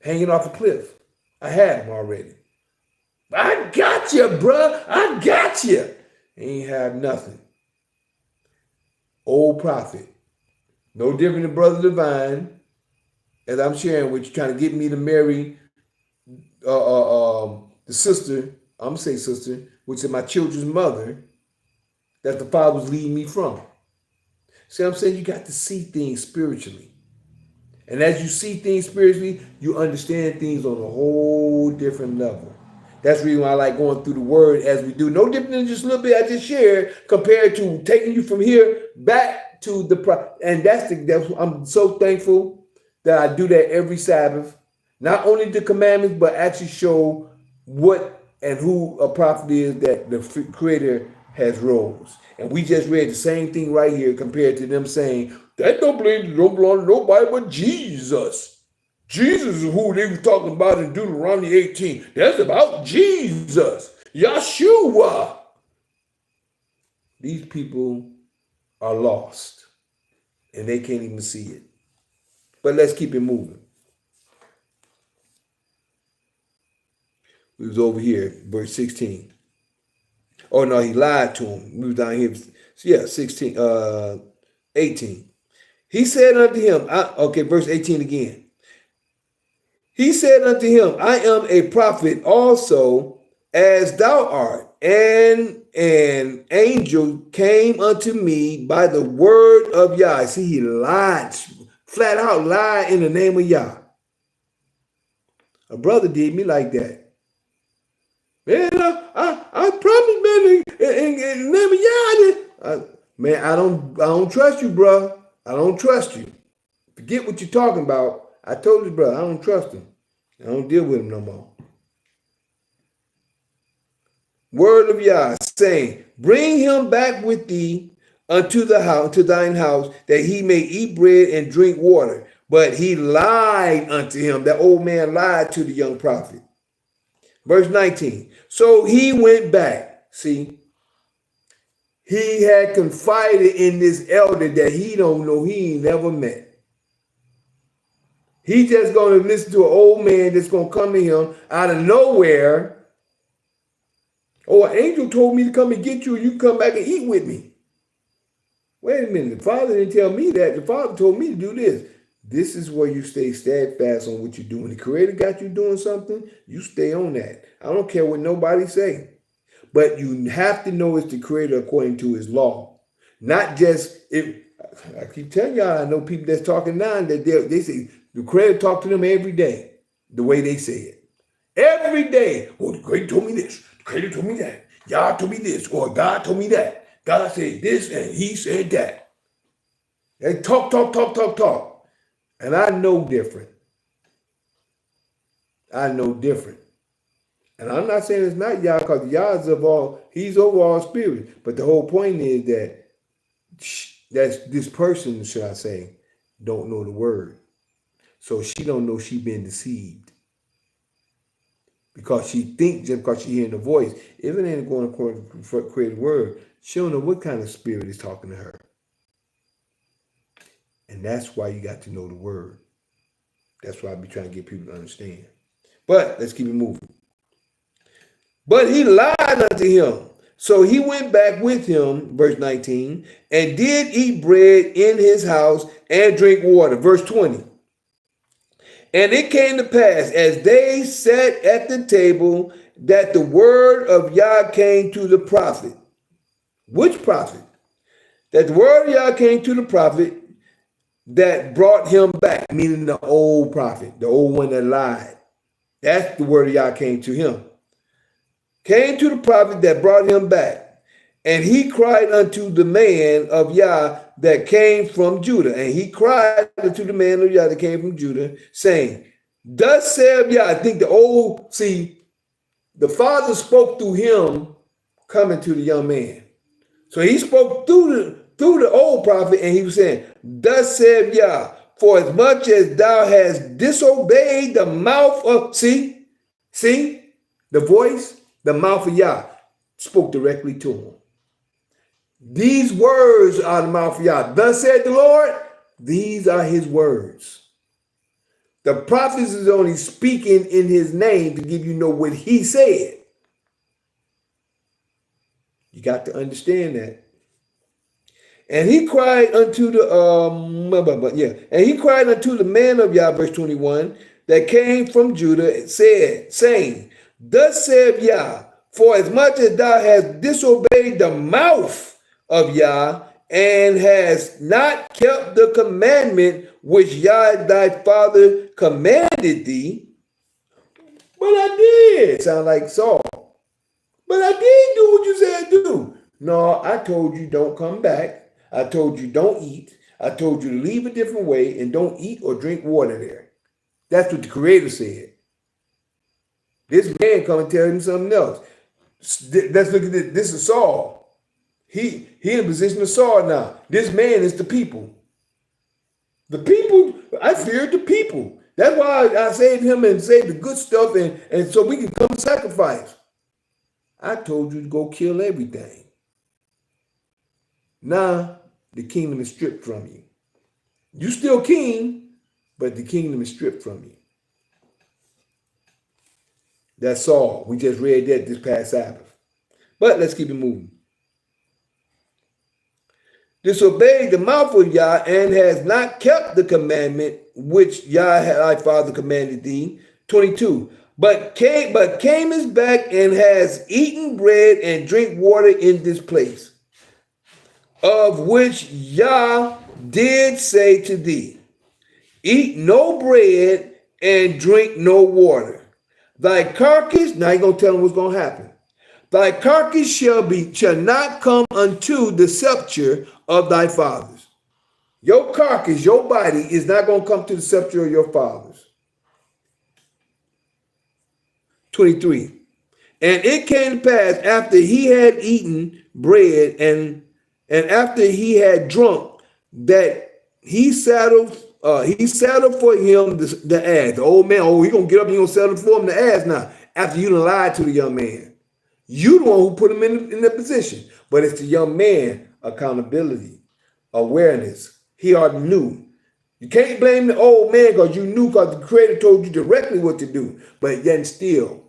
hanging off a cliff. I had him already. I got you, bruh. I got you. Ain't have nothing. Old prophet. No different than Brother Divine, as I'm sharing with you, trying to get me to marry the sister, I'm going to say sister, which is my children's mother, that the Father was leading me from. See what I'm saying? You got to see things spiritually. And as you see things spiritually, you understand things on a whole different level. That's the reason why I like going through the word as we do. No different than just a little bit I just shared compared to taking you from here back to the, and I'm so thankful that I do that every Sabbath. Not only the commandments, but actually show what and who a prophet is that the Creator has rose. And we just read the same thing right here compared to them saying, that don't belong to nobody but Jesus. Jesus is who they were talking about in Deuteronomy 18. That's about Jesus. Yeshua. These people are lost. And they can't even see it. But let's keep it moving. We was over here, verse 16. Oh no, he lied to him. We was down here. Yeah, 18. He said unto him, verse 18 again. He said unto him, I am a prophet also, as thou art. And an angel came unto me by the word of Yah. See, he lied, flat out lied in the name of Yah. A brother did me like that. Man, I promised, man, in the name of Yah. Man, I don't trust you, bro. I don't trust you. Forget what you're talking about. I told you, brother, I don't trust him. I don't deal with him no more. Word of Yah, saying, bring him back with thee unto the house, to thine house, that he may eat bread and drink water. But he lied unto him. That old man lied to the young prophet. Verse 19. So he went back. See, he had confided in this elder that he don't know, he ain't never met. He just going to listen to an old man that's going to come to him out of nowhere. Oh, an angel told me to come and get you. You come back and eat with me. Wait a minute. The Father didn't tell me that. The Father told me to do this. This is where you stay steadfast on what you're doing. The Creator got you doing something, you stay on that. I don't care what nobody say. But you have to know it's the Creator according to his law. Not just, if I keep telling y'all, I know people that's talking now that they say the Creator talk to them every day, the way they say it. Every day. Oh, the Creator told me this. The Creator told me that. Y'all told me this. Or God told me that. God said this and he said that. They talk. And I know different. I know different. And I'm not saying it's not Yah, because Yah is of all, he's over all spirits. But the whole point is that this person, should I say, don't know the word. So she don't know she been deceived. Because she thinks just because she hearing the voice, if it ain't going to create a word, she don't know what kind of spirit is talking to her. And that's why you got to know the word. That's why I be trying to get people to understand. But let's keep it moving. But he lied unto him. So he went back with him, verse 19, and did eat bread in his house and drink water. Verse 20. And it came to pass, as they sat at the table, that the word of Yah came to the prophet. Which prophet? That the word of Yah came to the prophet that brought him back, meaning the old prophet, the old one that lied. That's the word of Yah came to him. Came to the prophet that brought him back. And he cried unto the man of Yah that came from Judah. And he cried unto the man of Yah that came from Judah, saying, thus saith Yah. I think the father spoke through him coming to the young man. So he spoke through the old prophet, and he was saying, thus saith Yah, for as much as thou hast disobeyed the mouth of, see, the voice, the mouth of Yah spoke directly to him. These words are the mouth of Yah. Thus said the Lord, these are his words. The prophet is only speaking in his name to give you know what he said. You got to understand that. And he cried unto the man of Yah, verse 21, that came from Judah, saying, thus saith Yah, for as much as thou hast disobeyed the mouth of Yah, and hast not kept the commandment which Yah thy father commanded thee. But I did. Sound like Saul. But I did do what you said do. No, I told you don't come back. I told you don't eat. I told you to leave a different way and don't eat or drink water there. That's what the Creator said. This man come and tell him something else. Let's look at this. This is Saul. He in a position of Saul now. This man is the people. The people, I feared the people. That's why I saved him and saved the good stuff and so we can come and sacrifice. I told you to go kill everything. Now, the kingdom is stripped from you. You still king, but the kingdom is stripped from you. That's all. We just read that this past Sabbath. But let's keep it moving. Disobeyed the mouth of Yah and has not kept the commandment which Yah thy father commanded thee. 22. But camest back and has eaten bread and drink water in this place, of which Yah did say to thee, eat no bread and drink no water. Thy carcass, now you're going to tell him what's going to happen. Thy carcass shall not come unto the sepulchre of thy fathers. Your carcass, your body is not going to come to the sepulchre of your fathers. 23. And it came to pass after he had eaten bread and after he had drunk that he saddled for him the ass. The old man, he gonna get up and he gonna settle for him the ass now. After you done lied to the young man. You the one who put him in that position. But it's the young man accountability, awareness. He already knew. You can't blame the old man because you knew because the Creator told you directly what to do. But then still,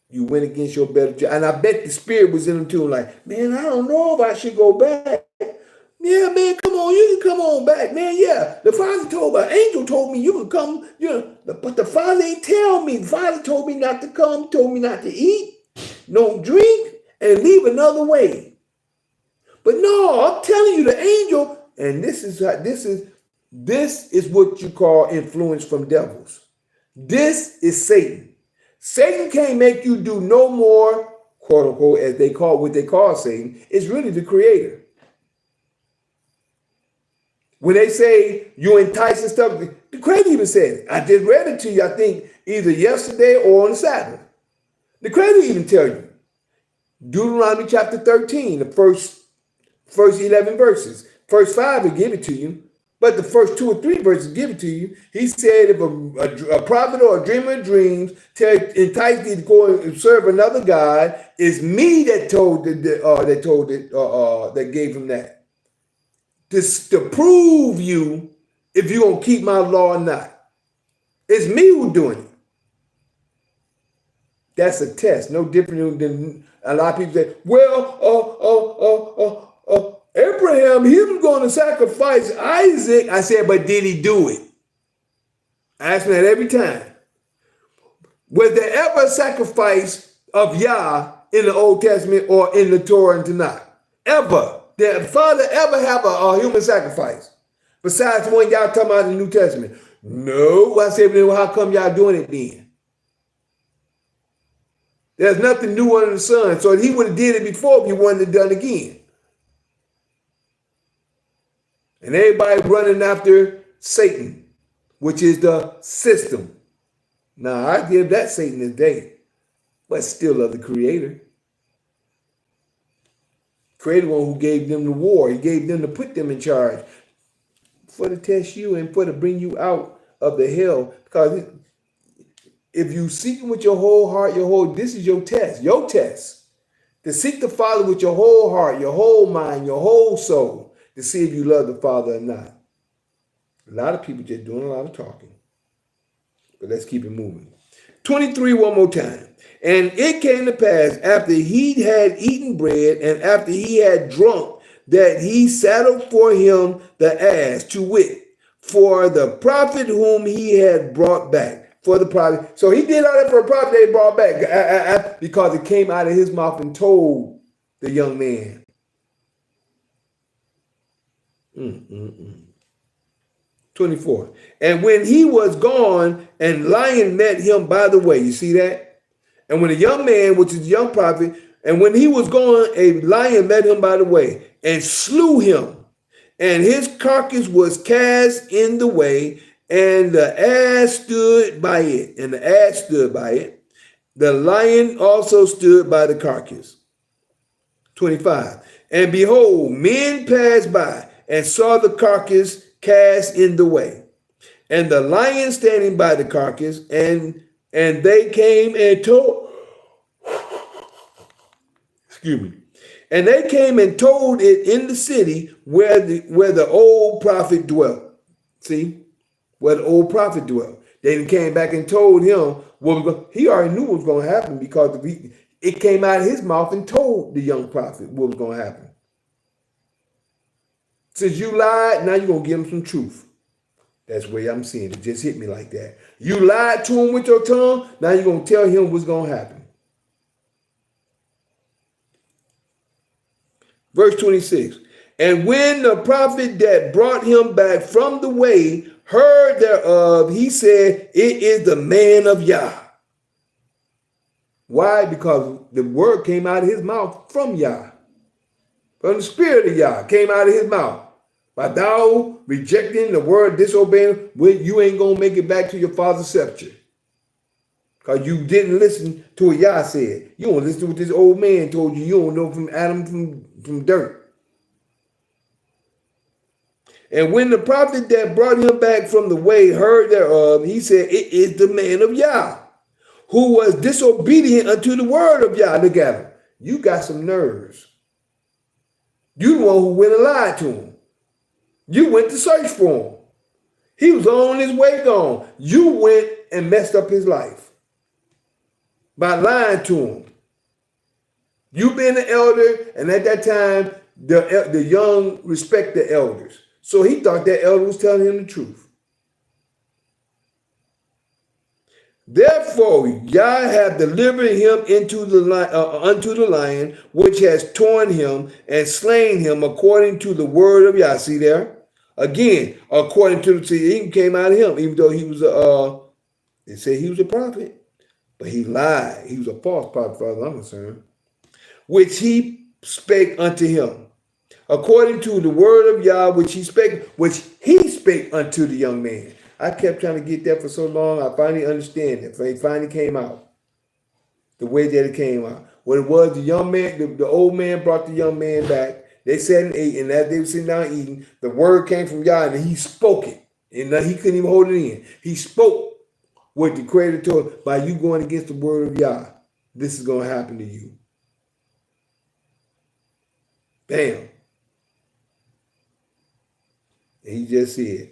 you went against your better judgment. And I bet the spirit was in them too, like, man, I don't know if I should go back. Yeah, man, come on, you can come on back, man. Yeah, the Father told me, an angel told me you can come, but the Father ain't tell me. The Father told me not to come, told me not to eat, no drink, and leave another way. But no, I'm telling you, the angel, and this is what you call influence from devils. This is Satan. Satan can't make you do no more, quote unquote, as they call what they call Satan. It's really the creator. When they say you entice and stuff, the creator even said it. I just read it to you, I think, either yesterday or on the Sabbath. The creator even tell you. Deuteronomy chapter 13, the first 11 verses. First 5 will give it to you, but the first 2 or 3 verses give it to you. He said, if a prophet or a dreamer of dreams entice thee to go and serve another god, it's me that that gave him that. To prove you if you're going to keep my law or not. It's me who's doing it. That's a test. No different than a lot of people say, well, Abraham, he was going to sacrifice Isaac. I said, but did he do it? I ask me that every time. Was there ever a sacrifice of Yah in the Old Testament or in the Torah and Tanakh? Ever? Did the Father ever have a human sacrifice? Besides the one y'all talking about in the New Testament? No. I said, well, how come y'all doing it then? There's nothing new under the sun. So he would have did it before if he wanted it done again. And everybody running after Satan, which is the system. Now, I give that Satan his day, but still of the Creator. Creator one who gave them the war. He gave them to put them in charge for to test you and for to bring you out of the hell. Because if you seek him with your whole heart, this is your test. To seek the Father with your whole heart, your whole mind, your whole soul, to see if you love the Father or not. A lot of people just doing a lot of talking. But let's keep it moving. 23 one more time. And it came to pass after he had eaten bread and after he had drunk that he saddled for him the ass, to wit, for the prophet whom he had brought back. For the prophet. So he did all that for a prophet they brought back because it came out of his mouth and told the young man. 24. And when he was gone, and lion met him by the way. You see that? And when a young man, which is a young prophet, and when he was gone, a lion met him by the way and slew him. And his carcass was cast in the way, and the ass stood by it. And the ass stood by it. The lion also stood by the carcass. 25. And behold, men passed by and saw the carcass cast in the way, and the lion standing by the carcass, and they came and told, and they came and told it in the city where the old prophet dwelt. See, where the old prophet dwelt. They came back and told him he already knew what was going to happen because it came out of his mouth and told the young prophet what was going to happen. Since you lied, now you're going to give him some truth. That's the way I'm seeing it. Just hit me like that. You lied to him with your tongue, now you're going to tell him what's going to happen. Verse 26. And when the prophet that brought him back from the way heard thereof, he said, it is the man of Yah. Why? Because the word came out of his mouth from Yah. From the spirit of Yah came out of his mouth. By thou rejecting the word, disobeying, you ain't going to make it back to your father's scepter. Because you didn't listen to what Yah said. You don't listen to what this old man told you. You don't know from Adam from dirt. And when the prophet that brought him back from the way heard thereof, he said, it is the man of Yah, who was disobedient unto the word of Yah. Look at him. You got some nerves. You the one who went and lied to him. You went to search for him. He was on his way gone. You went and messed up his life by lying to him. You being the elder, and at that time, the young respect the elders. So he thought that elder was telling him the truth. Therefore, Yah hath delivered him into unto the lion, which has torn him and slain him according to the word of Yah. See there? Again, according to he came out of him, even though he was they said he was a prophet, but he lied. He was a false prophet, as far as I'm concerned. Which he spake unto him, according to the word of Yah, which he spake unto the young man. I kept trying to get that for so long. I finally understand it. It finally came out the way that it came out. What it was, the young man, the old man brought the young man back. They sat and ate, and as they were sitting down eating, the word came from Yah, and he spoke it. And he couldn't even hold it in. He spoke what the Creator told him. By you going against the word of Yah, this is going to happen to you. Bam. And he just said,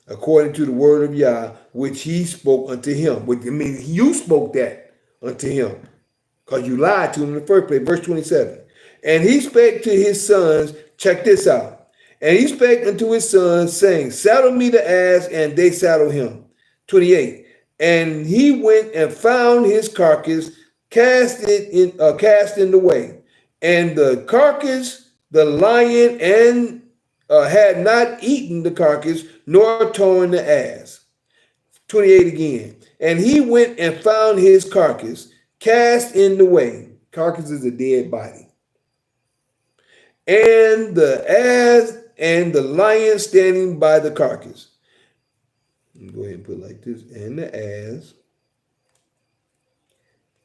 according to the word of Yah, which he spoke unto him. Which, I mean, you spoke that unto him, because you lied to him in the first place. Verse 27. And he spake to his sons, check this out. And he spake unto his sons, saying, saddle me the ass, and they saddled him. 28. And he went and found his carcass, cast in the way. And the carcass, the lion, and had not eaten the carcass, nor torn the ass. 28 again. And he went and found his carcass, cast in the way. Carcass is a dead body. And the ass and the lion standing by the carcass. Go ahead and put it like this. And the ass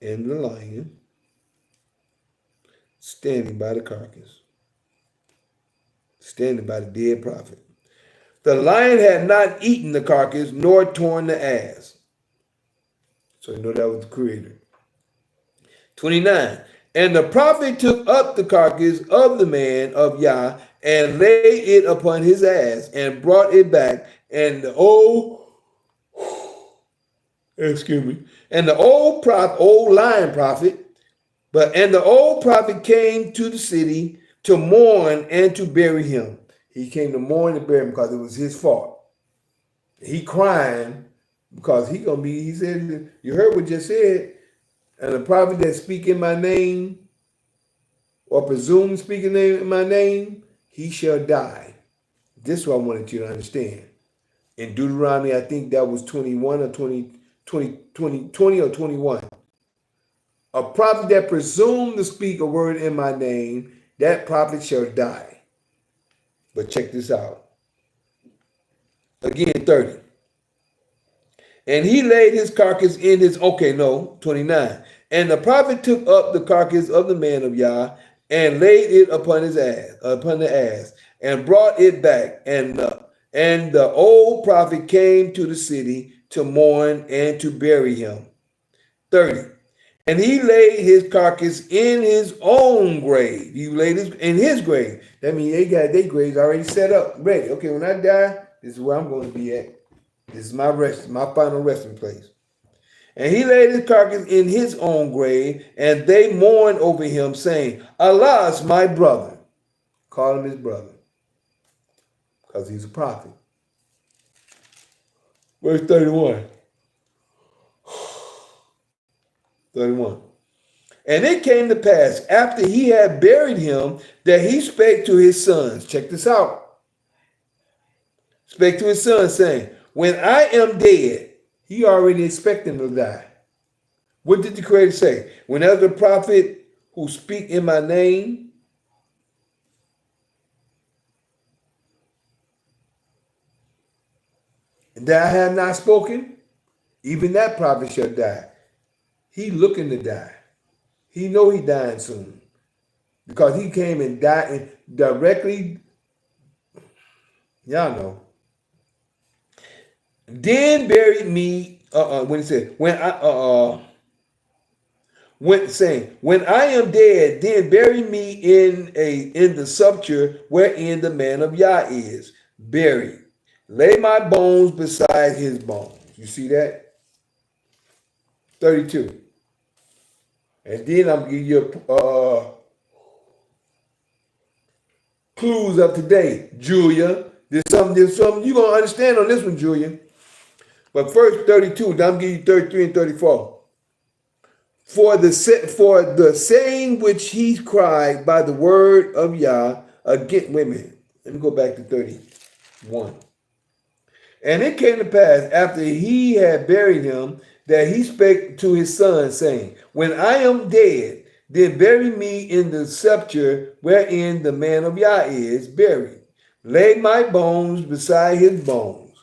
and the lion standing by the carcass. Standing by the dead prophet. The lion had not eaten the carcass, nor torn the ass. So you know that was the Creator. 29. And the prophet took up the carcass of the man of Yah, and laid it upon his ass, and brought it back. And the old lion prophet, and the old prophet came to the city to mourn and to bury him. He came to mourn and bury him because it was his fault. He crying because he said, you heard what just said, and the prophet that speak in my name, or presume speaking in my name, he shall die. This is what I wanted you to understand. In Deuteronomy, I think that was 21 or 20 or 21. A prophet that presumed to speak a word in my name, that prophet shall die. But check this out. Again, 30. And he laid his carcass in his, 29. And the prophet took up the carcass of the man of Yah, and laid it upon the ass, and brought it back. And the old prophet came to the city to mourn and to bury him. 30. And he laid his carcass in his own grave. He laid it in his grave. That means they got their graves already set up, ready. Okay, when I die, this is where I'm going to be at. This is my final resting place. And he laid his carcass in his own grave, and they mourned over him, saying, Alas, my brother. Call him his brother, because he's a prophet. Verse 31. 31. And it came to pass, after he had buried him, that he spake to his sons. Check this out. Spake to his sons, saying, when I am dead, he already expecting to die. What did the Creator say? Whenever the prophet who speak in my name, that I have not spoken, even that prophet shall die. He looking to die. He know he dying soon, because he came and died and directly. Y'all know. Then buried me. When he said, when I am dead, then bury me in the sepulchre wherein the man of Yah is buried. Lay my bones beside his bones. You see that? 32. And then I'm giving you clues of today, Julia. There's something you're going to understand on this one, Julia. But first, 32, then I'm giving you 33 and 34. For the saying which he cried by the word of Yah, again, wait a minute. Let me go back to 31. And it came to pass, after he had buried him, that he spake to his son, saying, when I am dead, then bury me in the sepulchre wherein the man of Yah is buried. Lay my bones beside his bones.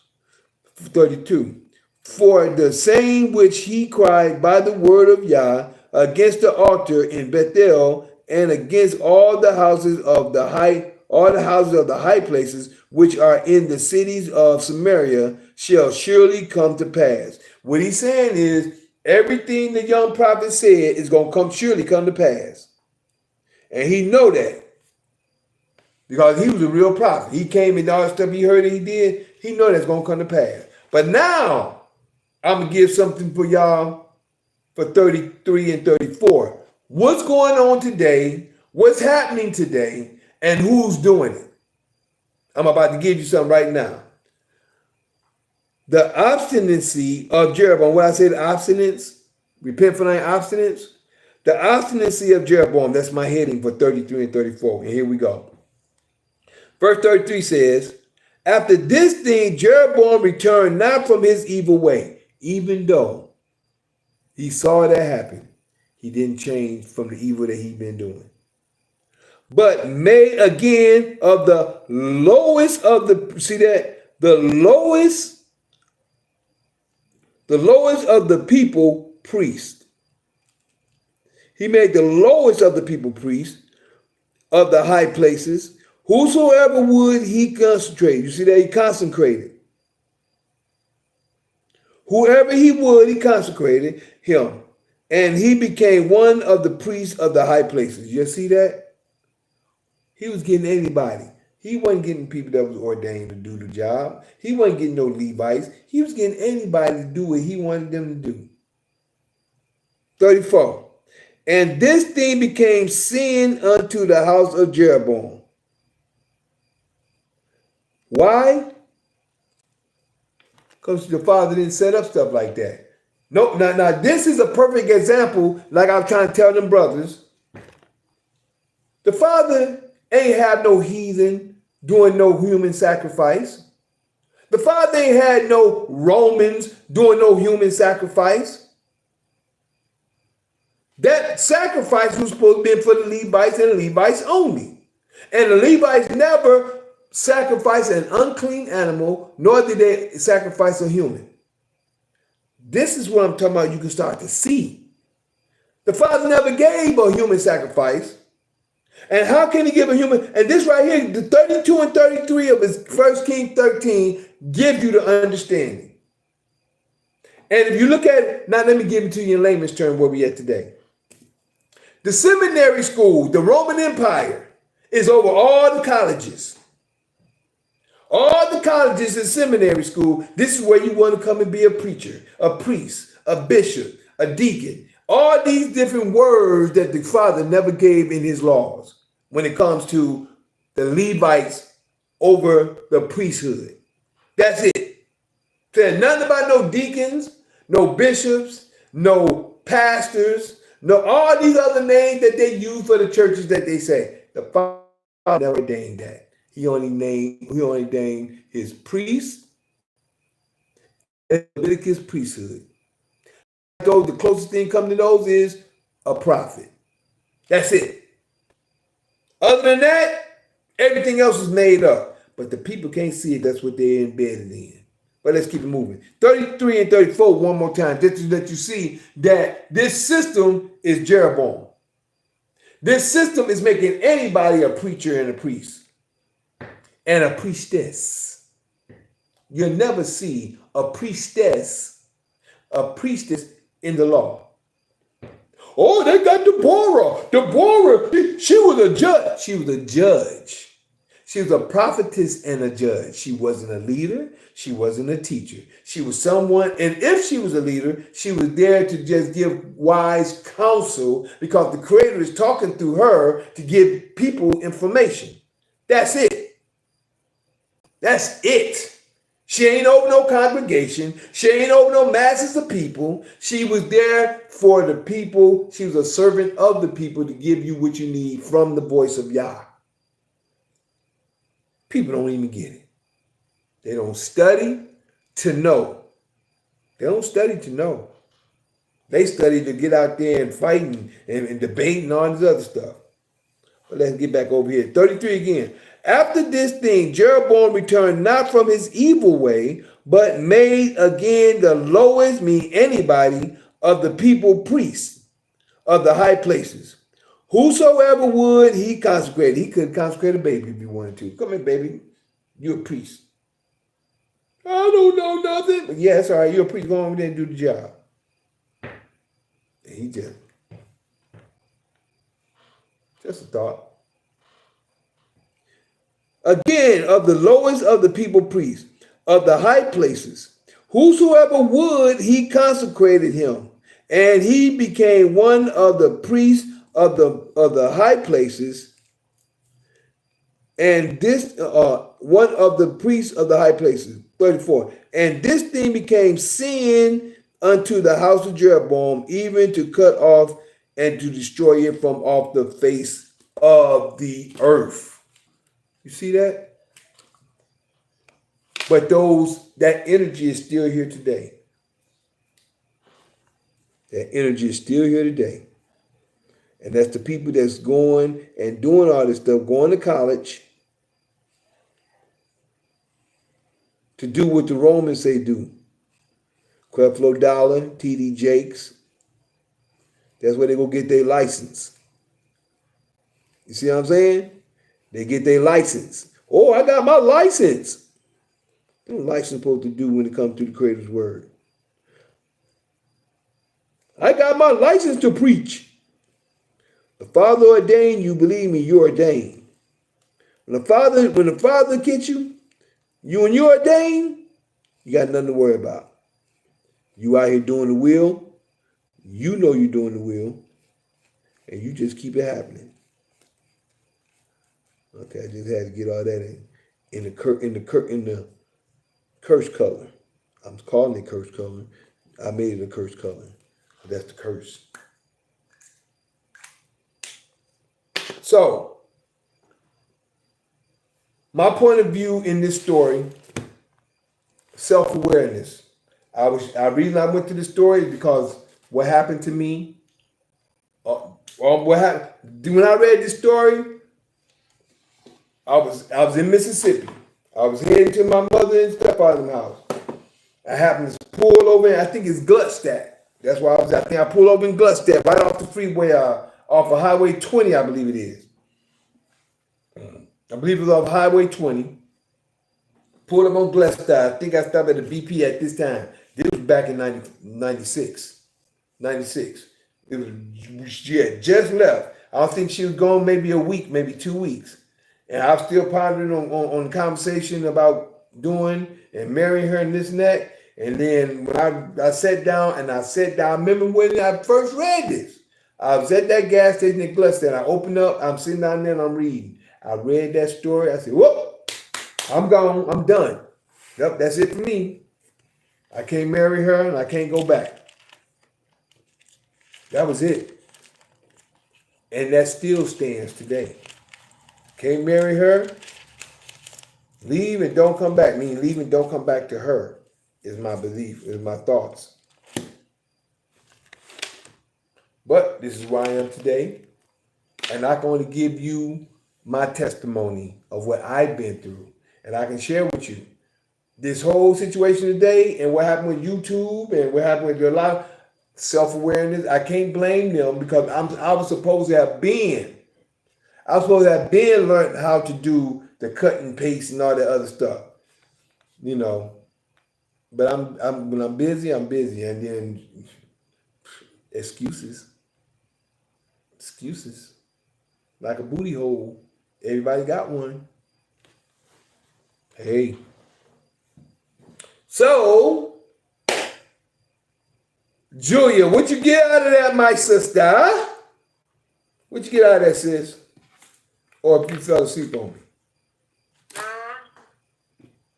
32. For the saying which he cried by the word of Yah against the altar in Bethel, and against all the houses of the high places which are in the cities of Samaria, shall surely come to pass. What he's saying is, everything the young prophet said is going to surely come to pass. And he know that. Because he was a real prophet. He came and all the stuff he heard that he did, he know that's going to come to pass. But now, I'm going to give something for y'all for 33 and 34. What's going on today? What's happening today? And who's doing it? I'm about to give you something right now. The obstinacy of Jeroboam. When I say the obstinance, repent for thy obstinance. The obstinacy of Jeroboam. That's my heading for 33 and 34. And here we go. Verse 33 says, after this thing, Jeroboam returned not from his evil way. Even though he saw that happen, he didn't change from the evil that he'd been doing. But made again of the lowest of the, see that? The lowest of the people priest. He made the lowest of the people priest of the high places. Whosoever would, he concentrated. You see that? He consecrated. Whoever he would, he consecrated him. And he became one of the priests of the high places. You see that? He was getting anybody. He wasn't getting people that was ordained to do the job. He wasn't getting no Levites. He was getting anybody to do what he wanted them to do. 34. And this thing became sin unto the house of Jeroboam. Why? Because the father didn't set up stuff like that. No, now this is a perfect example, like I was trying to tell them brothers. The father ain't have no heathen doing no human sacrifice. The father ain't had no Romans doing no human sacrifice. That sacrifice was supposed to be for the Levites and Levites only. And the Levites never sacrifice an unclean animal, nor did they sacrifice a human. This is what I'm talking about. You can start to see. The father never gave a human sacrifice. And how can he give a human? And this right here, the 32 and 33 of his 1 Kings 13 give you the understanding. And if you look at it, now let me give it to you in layman's term where we at today. The seminary school, the Roman Empire, is over all the colleges. All the colleges and seminary school, this is where you want to come and be a preacher, a priest, a bishop, a deacon. All these different words that the father never gave in his laws when it comes to the Levites over the priesthood. That's it. Said nothing about no deacons, no bishops, no pastors, no all these other names that they use for the churches that they say. The father never ordained that. He only named his priests and Leviticus priesthood. Those, the closest thing coming to those is a prophet. That's it. Other than that, everything else is made up. But the people can't see it. That's what they're embedded in. But let's keep it moving. 33 and 34, one more time, just to let you see that this system is Jeroboam. This system is making anybody a preacher and a priest. And a priestess. You'll never see a priestess in the law. Oh, they got Deborah. Deborah, she was a judge. She was a judge. She was a prophetess and a judge. She wasn't a leader. She wasn't a teacher. She was someone, and if she was a leader, she was there to just give wise counsel because the Creator is talking through her to give people information. That's it. That's it. She ain't over no congregation. She ain't over no masses of people. She was there for the people. She was a servant of the people to give you what you need from the voice of Yah. People don't even get it. They don't study to know. They don't study to know. They study to get out there and fight and debate and all this other stuff. But let's get back over here. 33 again. After this thing, Jeroboam returned not from his evil way, but made again the lowest, mean anybody, of the people priests of the high places. Whosoever would, he consecrated. He could consecrate a baby if he wanted to. Come here, baby. You're a priest. I don't know nothing. But yeah, it's all right. You're a priest. Go over there and do the job. And he just a thought. Again, of the lowest of the people priests, of the high places, whosoever would, he consecrated him. And he became one of the priests of the high places, and this one of the priests of the high places. 34. And this thing became sin unto the house of Jeroboam, even to cut off and to destroy it from off the face of the earth. You see that? But that energy is still here today. That energy is still here today. And that's the people that's going and doing all this stuff, going to college to do what the Romans say do. Creflo Dollar, TD Jakes. That's where they go get their license. You see what I'm saying? They get their license. Oh, I got my license. What is license supposed to do when it comes to the Creator's word? I got my license to preach. The Father ordained you, believe me, you're ordained. When the Father gets you, when you're ordained, you got nothing to worry about. You out here doing the will, you know you're doing the will, and you just keep it happening. Okay, I just had to get all that in the curse color. I'm calling it curse color. I made it a curse color. That's the curse. So, my point of view in this story, self-awareness. The reason I went to this story is because what happened to me. What happened when I read this story? I was in Mississippi. I was heading to my mother and stepfather's house. I happened to pull over. I think it's Gluckstadt. That's why I think I pulled over in Gluckstadt, right off the freeway, off of Highway 20, I believe it is. I believe it was off Highway 20. Pulled up on Gluckstadt. I think I stopped at the BP at this time. This was back in 96. 96. It was, she had just left. I don't think she was gone maybe a week, maybe 2 weeks. And I was still pondering on the conversation about doing and marrying her and this and that. And then when I sat down, I remember when I first read this. I was at that gas station in Gluckstadt. I opened up, I'm sitting down there and I'm reading. I read that story. I said, whoop, I'm gone. I'm done. Yep, that's it for me. I can't marry her and I can't go back. That was it. And that still stands today. Can't marry her. Leave and don't come back. Meaning leave and don't come back to her is my belief, is my thoughts. But this is where I am today. And I can only give you my testimony of what I've been through. And I can share with you this whole situation today and what happened with YouTube and what happened with a lot of self-awareness. I can't blame them because I was supposed to have been learned how to do the cut and paste and all that other stuff. You know. But when I'm busy, I'm busy. And then excuses. Like a booty hole. Everybody got one. Hey. So, Julia, what you get out of that, my sister? What you get out of that, sis? Or if you fell asleep on me? No,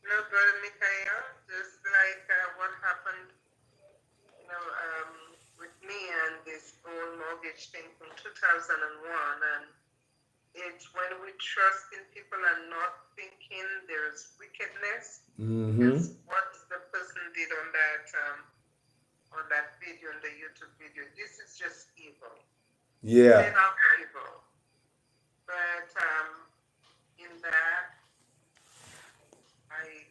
no, brother Mikhail, just like what happened, with me and this old mortgage thing from 2001. And it's when we trust in people and not thinking there's wickedness. Mm-hmm. Because what the person did on that video, on the YouTube video, this is just evil. Yeah. Plain out evil. But in that, I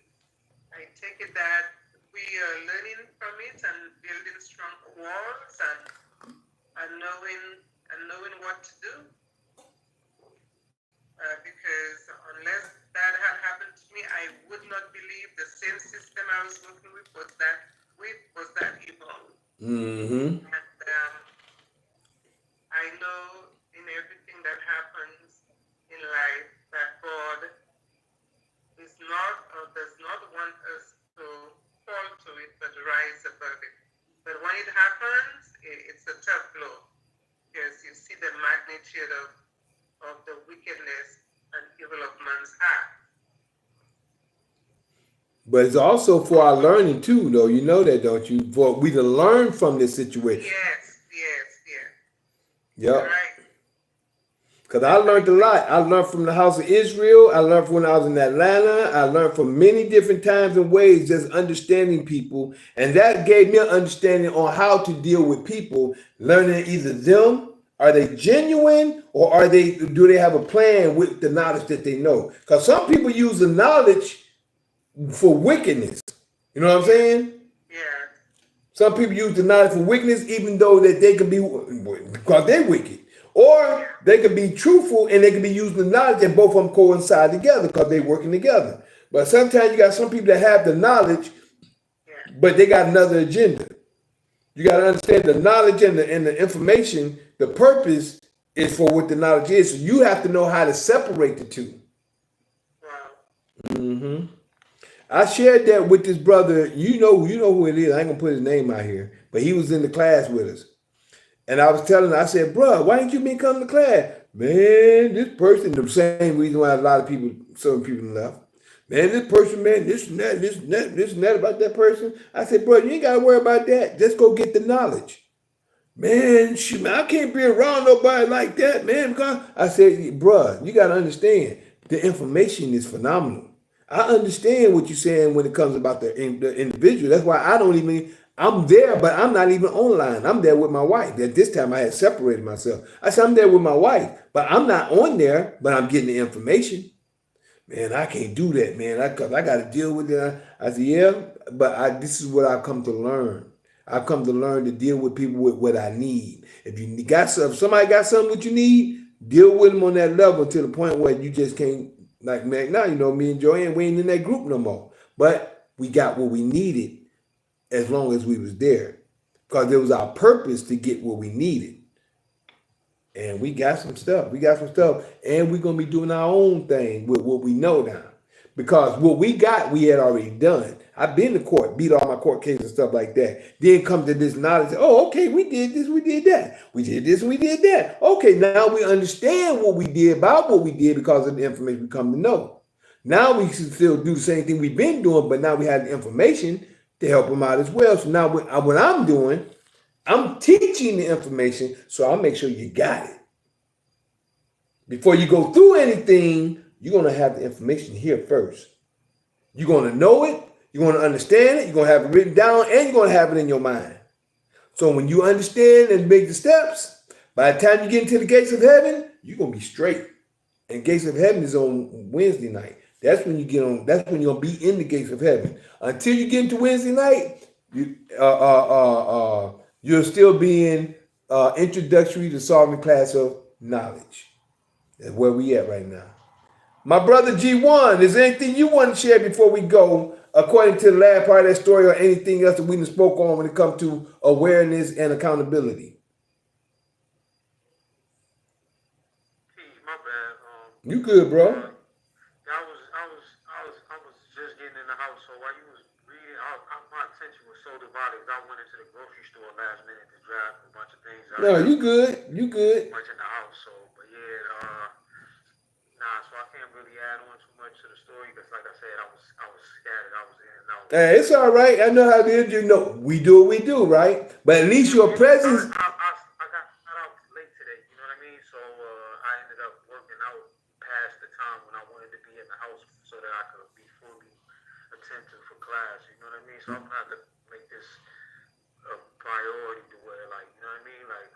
take it that we are learning from it and building strong walls and knowing what to do. Because unless that had happened to me, I would not believe the same system I was working with was that evil. Mm-hmm. And I know in everything that happens in life that God is not or does not want us to fall to it, but rise above it. But when it happens, it's a tough blow because you see the magnitude of the wickedness and evil of man's heart. But it's also for our learning too, though. You know that, don't you? For we to learn from this situation. Yes. Yep. Right. Because I learned a lot. I learned from the house of Israel. I learned from when I was in Atlanta. I learned from many different times and ways, just understanding people. And that gave me an understanding on how to deal with people, learning either them, are they genuine, or do they have a plan with the knowledge that they know? Because some people use the knowledge for wickedness. You know what I'm saying? Yeah. Some people use the knowledge for wickedness, even though that they could be, because they're wicked. Or they could be truthful and they could be using the knowledge and both of them coincide together because they're working together. But sometimes you got some people that have the knowledge, but they got another agenda. You got to understand the knowledge and the information, the purpose is for what the knowledge is. So you have to know how to separate the two. Wow. Mm-hmm. I shared that with this brother. You know who it is. I ain't gonna put his name out here, but he was in the class with us. And I was telling him, I said, bro, why didn't you been come to class? Man, this person, the same reason why a lot of people, some people left. Man, this person, man, this and that about that person. I said, bro, you ain't gotta worry about that. Just go get the knowledge. Man, shoot, man, I can't be around nobody like that, man. Because I said, bro, you gotta understand, the information is phenomenal. I understand what you're saying when it comes about the individual. That's why I'm there, but I'm not even online. I'm there with my wife. At this time, I had separated myself. I said, I'm there with my wife, but I'm not on there, but I'm getting the information. Man, I can't do that, man. Cause I got to deal with it. I said, yeah, but this is what I've come to learn. I've come to learn to deal with people with what I need. If somebody got something what you need, deal with them on that level to the point where you just can't. Like, man, now, me and Joanne, we ain't in that group no more. But we got what we needed as long as we was there. Because it was our purpose to get what we needed. And we got some stuff. And we're going to be doing our own thing with what we know now. Because what we got, we had already done. I've been to court, beat all my court cases and stuff like that. Then come to this knowledge, oh, okay, we did this, we did that. We did this, we did that. Okay, now we understand what we did about what we did because of the information we come to know. Now we can still do the same thing we've been doing, but now we have the information to help them out as well. So now what I'm doing, I'm teaching the information, so I'll make sure you got it. Before you go through anything, you're going to have the information here first. You're going to know it. You're going to understand it. You're going to have it written down, and you're going to have it in your mind. So when you understand and make the steps, by the time you get into the gates of heaven, you're going to be straight. And gates of heaven is on Wednesday night. That's when you get on. That's when you're going to be in the gates of heaven. Until you get into Wednesday night, you're still being introductory to solving class of knowledge. That's where we at right now. My brother G1, is there anything you want to share before we go, according to the last part of that story, or anything else that we spoke on when it comes to awareness and accountability? My bad. You good, bro? I was so divided. I went into the grocery store last minute to grab a bunch of things. No, you good. You good. Much in the house, so but yeah, nah. So I can't really add on too much to the story because, like I said, I was scattered. I was in and out. Hey, it's all right. I know how it is. You know, we do what we do, right? But at least your presence. I got out late today. You know what I mean? So I ended up working out past the time when I wanted to be in the house so that I could be fully attentive for class. You know what I mean? So I'm gonna have to make this a priority to where, like, you know what I mean? Like,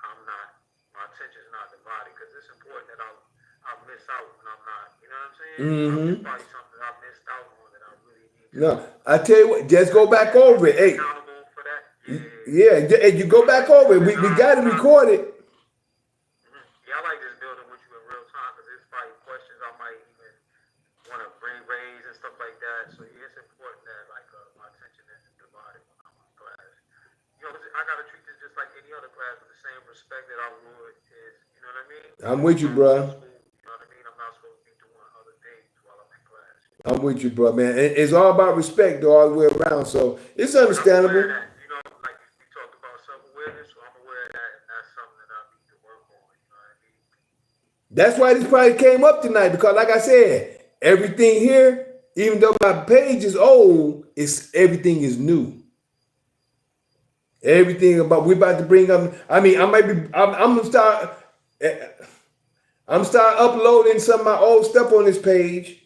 my attention's not divided because it's important that I miss out when I'm not. You know what I'm saying? It's probably something I missed out on that I really need to. No, I tell you what, just go back over it. Hey, Accountable for that. yeah, you go back over it. We got to record it. Yeah, I like this building with you in real time because there's probably questions I might even want to raise and stuff like that. So yeah, it's important that like my attention isn't divided when I'm in class. You know, I gotta treat this just like any other class with the same respect that I would. You know what I mean? I'm with you, bro. You know what I mean? I'm not supposed to be doing other things while I'm in class. I'm with you, bro, man. It's all about respect, though, all the way around. So it's understandable. I'm aware of that, you know, like we talked about self-awareness, so I'm aware of that, and that's something that I need to work on. You know what I mean? That's why this probably came up tonight because, like I said, everything here, even though my page is old, everything is new. Everything we're about to bring up. I mean, I'm gonna start. I'm start uploading some of my old stuff on this page.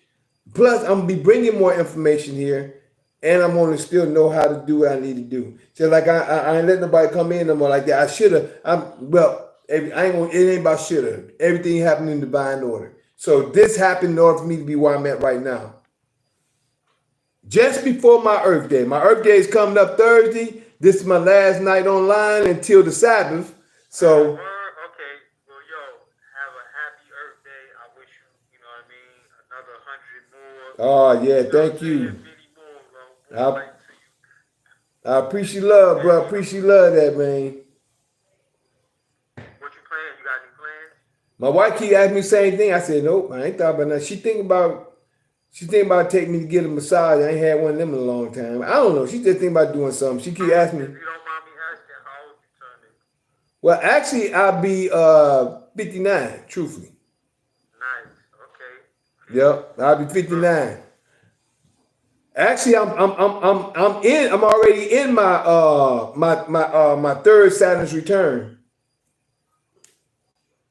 Plus, I'm gonna be bringing more information here, and I'm gonna still know how to do what I need to do. So, like, I ain't let nobody come in no more like that. I shoulda. It ain't about shoulda. Everything happened in divine order. So this happened in order for me to be where I'm at right now. Just before my Earth Day. My Earth Day is coming up Thursday. This is my last night online until the Sabbath. So. Okay. Well, yo, have a happy Earth Day. I wish you, you know what I mean, another 100 more. Oh yeah, thank you. I appreciate love, bro. I appreciate love that, man. What you playing? You got any plans? My wife keep asking me the same thing. I said, nope, I ain't thought about that. She think about taking me to get a massage. I ain't had one of them in a long time. I don't know. She just think about doing something. She keep asking me. If you don't mind me asking, how old you turning? Well, actually, I'll be 59, truthfully. Nice. Okay. Yep, I'll be 59. Actually, I'm already in my third Saturn's return.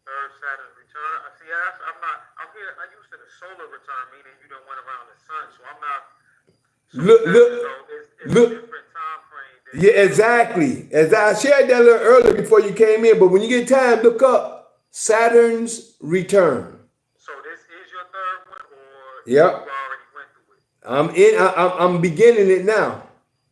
Third Saturn's return. See, I'm here. I used to the solar return, meaning you don't went around the sun. So I'm not. It's a different time frame. Yeah, exactly. As I shared that a little earlier before you came in, but when you get time, look up Saturn's return. So this is your third one, or yep. You already went through it? I'm beginning it now.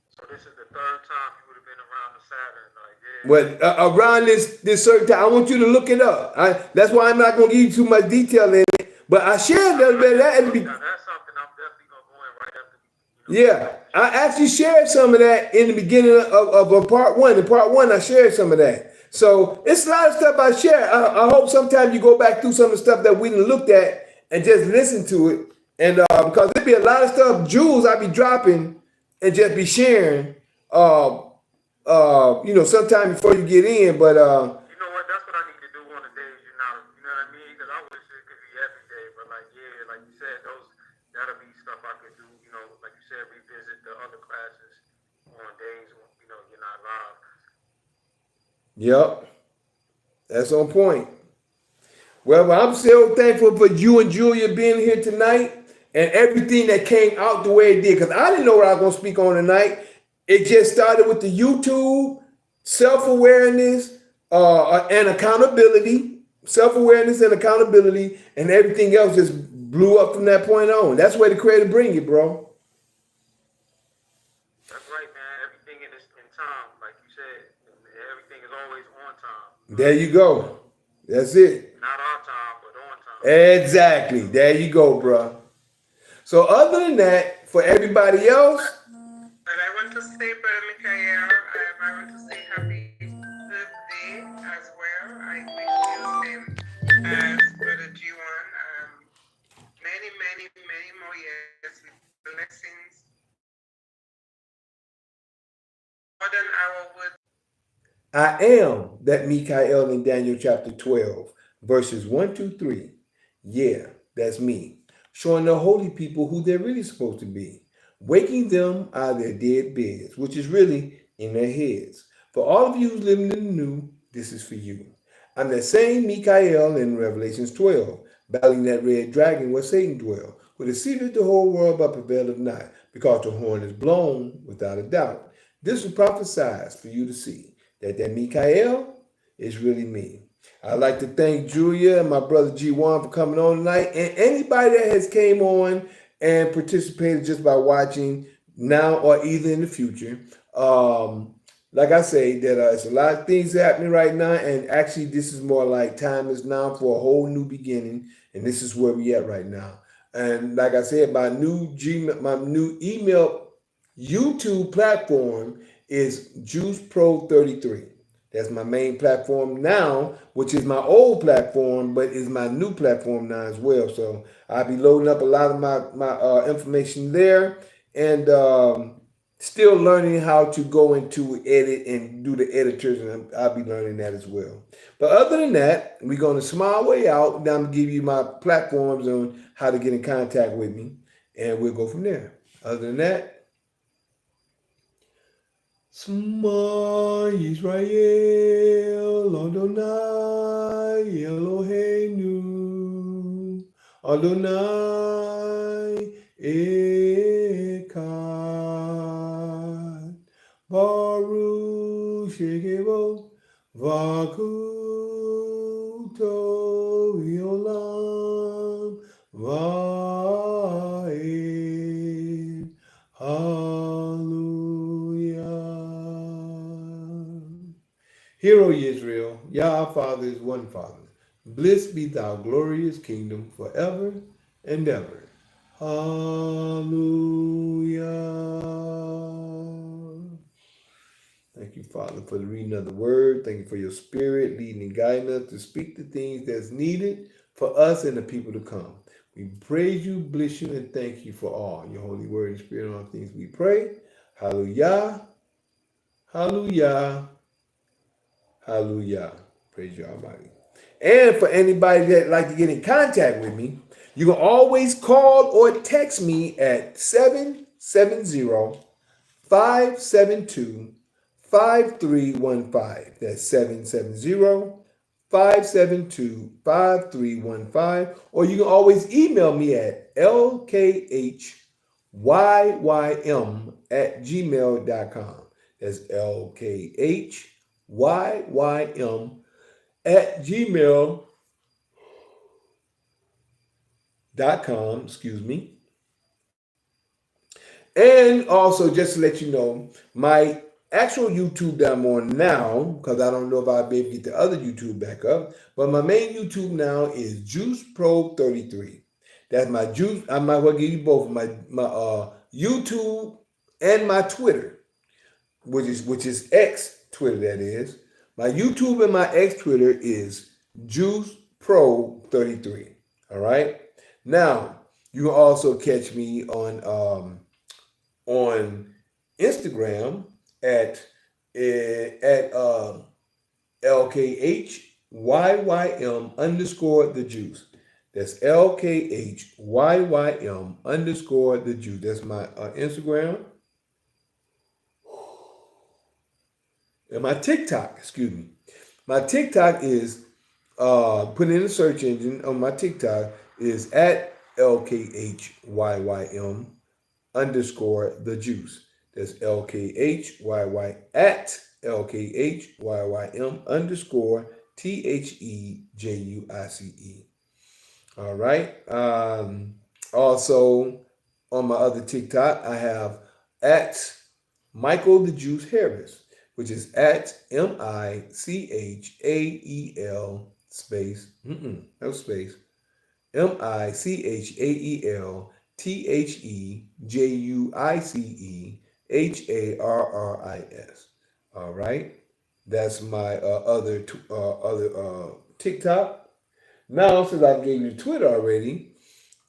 So this is the third time you would have been around the Saturn, like yeah. Well, around this certain time, I want you to look it up. That's why I'm not going to give you too much detail in it. But I shared a little bit of that. That's something I'm definitely going to go in right after. Yeah, I actually shared some of that in the beginning of part one. In part one, I shared some of that. So it's a lot of stuff I share. I hope sometime you go back through some of the stuff that we didn't looked at and just listen to it. And because there'd be a lot of stuff, jewels I'd be dropping and just be sharing. Sometime before you get in, but you know what? That's what I need to do on the days you're not. You know what I mean? Because I wish it could be every day, but like you said, that'll be stuff I could do. You know, like you said, revisit the other classes on days when you're not live. Yep, that's on point. Well, I'm so thankful for you and Julia being here tonight and everything that came out the way it did. Because I didn't know what I was going to speak on tonight. It just started with the YouTube, self-awareness, and accountability. Self-awareness and accountability, and everything else just blew up from that point on. That's where the Creator bring you, bro. That's right, man. Everything in time, like you said. Everything is always on time. There you go. That's it. Not on time, but on time. Exactly. There you go, bro. So other than that, for everybody else. But I want to say, Brother Mikhail, I want to say happy birthday as well. I wish you the same as Brother G1. Many, many, many more years with blessings Pardon our words. I am that Mikael in Daniel chapter 12, verses 1 to 3. Yeah, that's me. Showing the holy people who they're really supposed to be. Waking them out of their dead beds, which is really in their heads. For all of you who's living in the new, this is for you. I'm that same Mikael in Revelations 12, battling that red dragon where Satan dwells, who deceiveth the whole world but prevaileth not, because the horn is blown without a doubt. This was prophesied for you to see that Mikael is really me. I'd like to thank Julia and my brother G1 for coming on tonight, and anybody that has came on and participated just by watching now or either in the future. Like I say, that it's a lot of things happening right now, and actually this is more like time is now for a whole new beginning, and this is where we at right now. And like I said, my new email YouTube platform is Juice Pro 33. That's my main platform now, which is my old platform, but is my new platform now as well. So I'll be loading up a lot of my information there, and still learning how to go into edit and do the editors, and I'll be learning that as well. But other than that, we're going to smile way out. Now I'm going to give you my platforms on how to get in contact with me, and we'll go from there. Other than that, Shema Yisrael, Adonai Eloheinu, Adonai Echad, Baruch Shekebo, Vakuto Yolam, Vaed, Hear, O Israel, Yah our Father is one Father. Bliss be thy glorious kingdom forever and ever. Hallelujah. Thank you, Father, for the reading of the word. Thank you for your spirit leading and guiding us to speak the things that's needed for us and the people to come. We praise you, bless you, and thank you for all your holy word and spirit on things we pray. Hallelujah. Hallelujah. Hallelujah. Praise you, Almighty. And for anybody that like to get in contact with me, you can always call or text me at 770-572-5315. That's 770-572-5315. Or you can always email me at lkhyym@gmail.com. That's lkhyym@gmail.com, excuse me. And also, just to let you know, my actual YouTube that I'm on now, because I don't know if I'll be able to get the other YouTube back up, but my main YouTube now is Juice Pro 33. That's my Juice. I might well give you both my YouTube and my Twitter, which is X Twitter, that is. My YouTube and my X Twitter is Juice Pro 33. All right. Now you can also catch me on Instagram at LKHYYM _ the juice. That's LKHYYM _ the juice. That's my Instagram. And my TikTok, excuse me. My TikTok is put in the search engine on my TikTok is at LKHYYM _ the juice. That's LKHYY at LKHYYM _ THEJUICE. All right. Also on my other TikTok, I have at Michael the Juice Harris, which is at MICHAEL space, no space, MICHAEL THEJUICEHARRIS. All right. That's my other TikTok. Now, since I gave you Twitter already,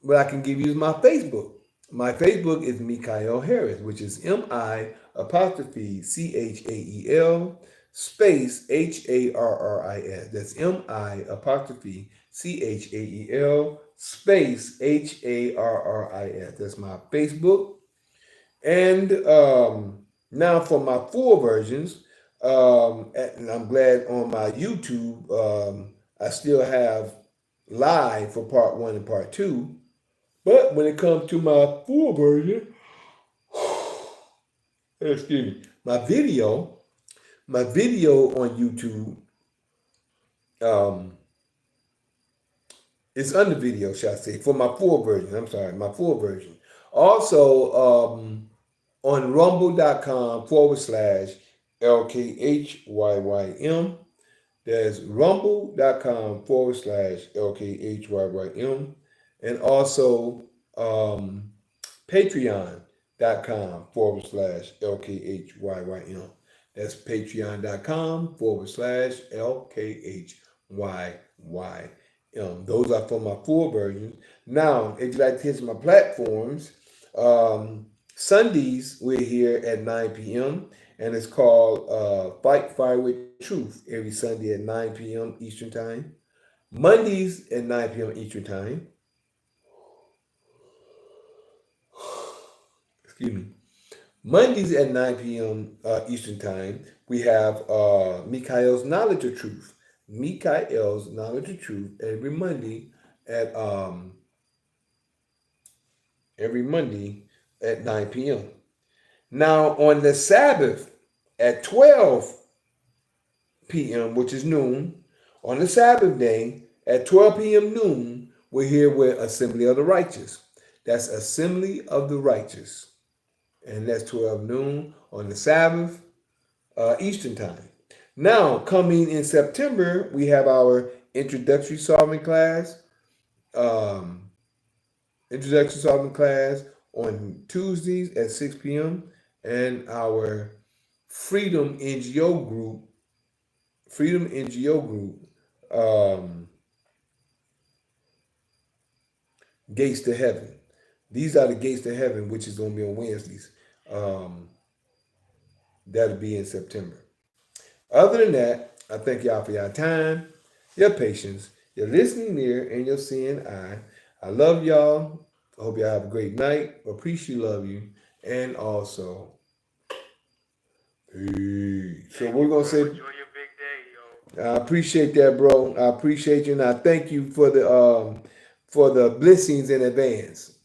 what I can give you is my Facebook. My Facebook is Mikael Harris, which is MICHAEL apostrophe CHAEL space HARRIS. That's MI apostrophe CHAEL space HARRIS. That's my Facebook. And now for my full versions, and I'm glad on my YouTube, I still have live for part 1 and part 2. But when it comes to my full version, excuse me, my video on YouTube, it's under video, shall I say, for my full version. I'm sorry, my full version. Also, on rumble.com/LKHYYM. There's rumble.com/LKHYYM. And also patreon.com/LKHYYM. That's patreon.com/LKHYYM. Those are for my full version. Now, if you'd like to hit my platforms, Sundays we're here at 9 p.m. and it's called Fight Fire with Truth every Sunday at 9 p.m. Eastern Time. Mondays at 9 p.m. Eastern Time. Excuse me. Mondays at 9 p.m. Eastern Time, we have Mikael's Knowledge of Truth. Mikael's Knowledge of Truth every Monday at 9 p.m. Now on the Sabbath at 12 p.m., which is noon, on the Sabbath day at 12 p.m. noon, we're here with Assembly of the Righteous. That's Assembly of the Righteous. And that's 12 noon on the Sabbath, Eastern Time. Now, coming in September, we have our Introductory Solving class. Introductory Solving class on Tuesdays at 6 p.m. and our Freedom NGO group, Gates to Heaven. These are the Gates to Heaven, which is going to be on Wednesdays. That'll be in September. Other than that, I thank y'all for your time, your patience, your listening ear, and your seeing eye. I love y'all. I hope y'all have a great night. Appreciate love you. And also, peace. So we're going to say, Enjoy your big day, yo. I appreciate that, bro. I appreciate you, and I thank you for the blessings in advance.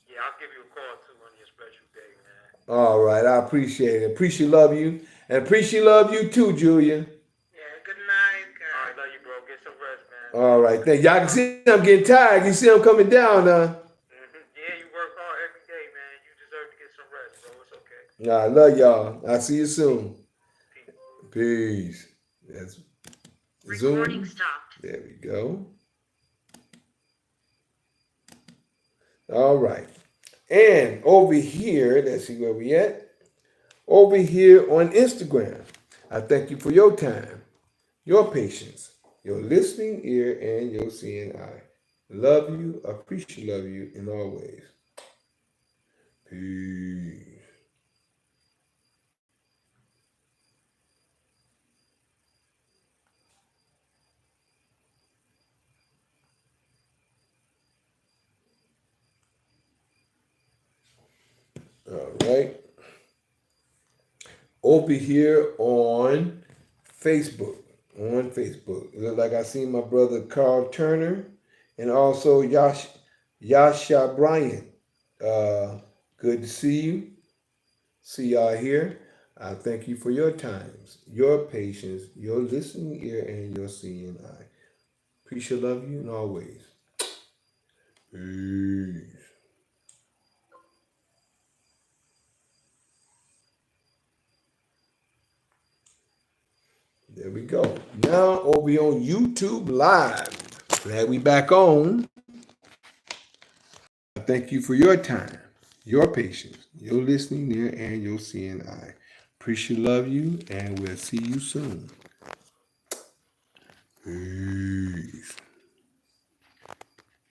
Yeah, I'll give you a call too on your special day, man. All right, I appreciate it. Appreciate love you, and appreciate love you too, Julia. Yeah, good night, All right, guys. love you, bro. Get some rest, man. All right, thank y'all. Can see I'm getting tired. You see I'm coming down, Yeah, you work hard every day, man. You deserve to get some rest, bro. It's okay. I love y'all. I'll see you soon. Peace. Peace. That's Recording Zoom. stopped. There we go. All right. And over here, let's see where we at. Over here on Instagram, I thank you for your time, your patience, your listening ear, and your seeing eye. Love you, appreciate love you in all ways. Peace. All right. Over here on Facebook. It look like I seen my brother Carl Turner and also Yasha Bryant. Good to see you. See y'all here. I thank you for your times, your patience, your listening ear, and your seeing eye. Appreciate love you in all ways. Peace. There we go. Now over here on YouTube Live. Glad we back on. I thank you for your time, your patience, your listening ear, and your seeing eye. Appreciate love you, and we'll see you soon. Peace.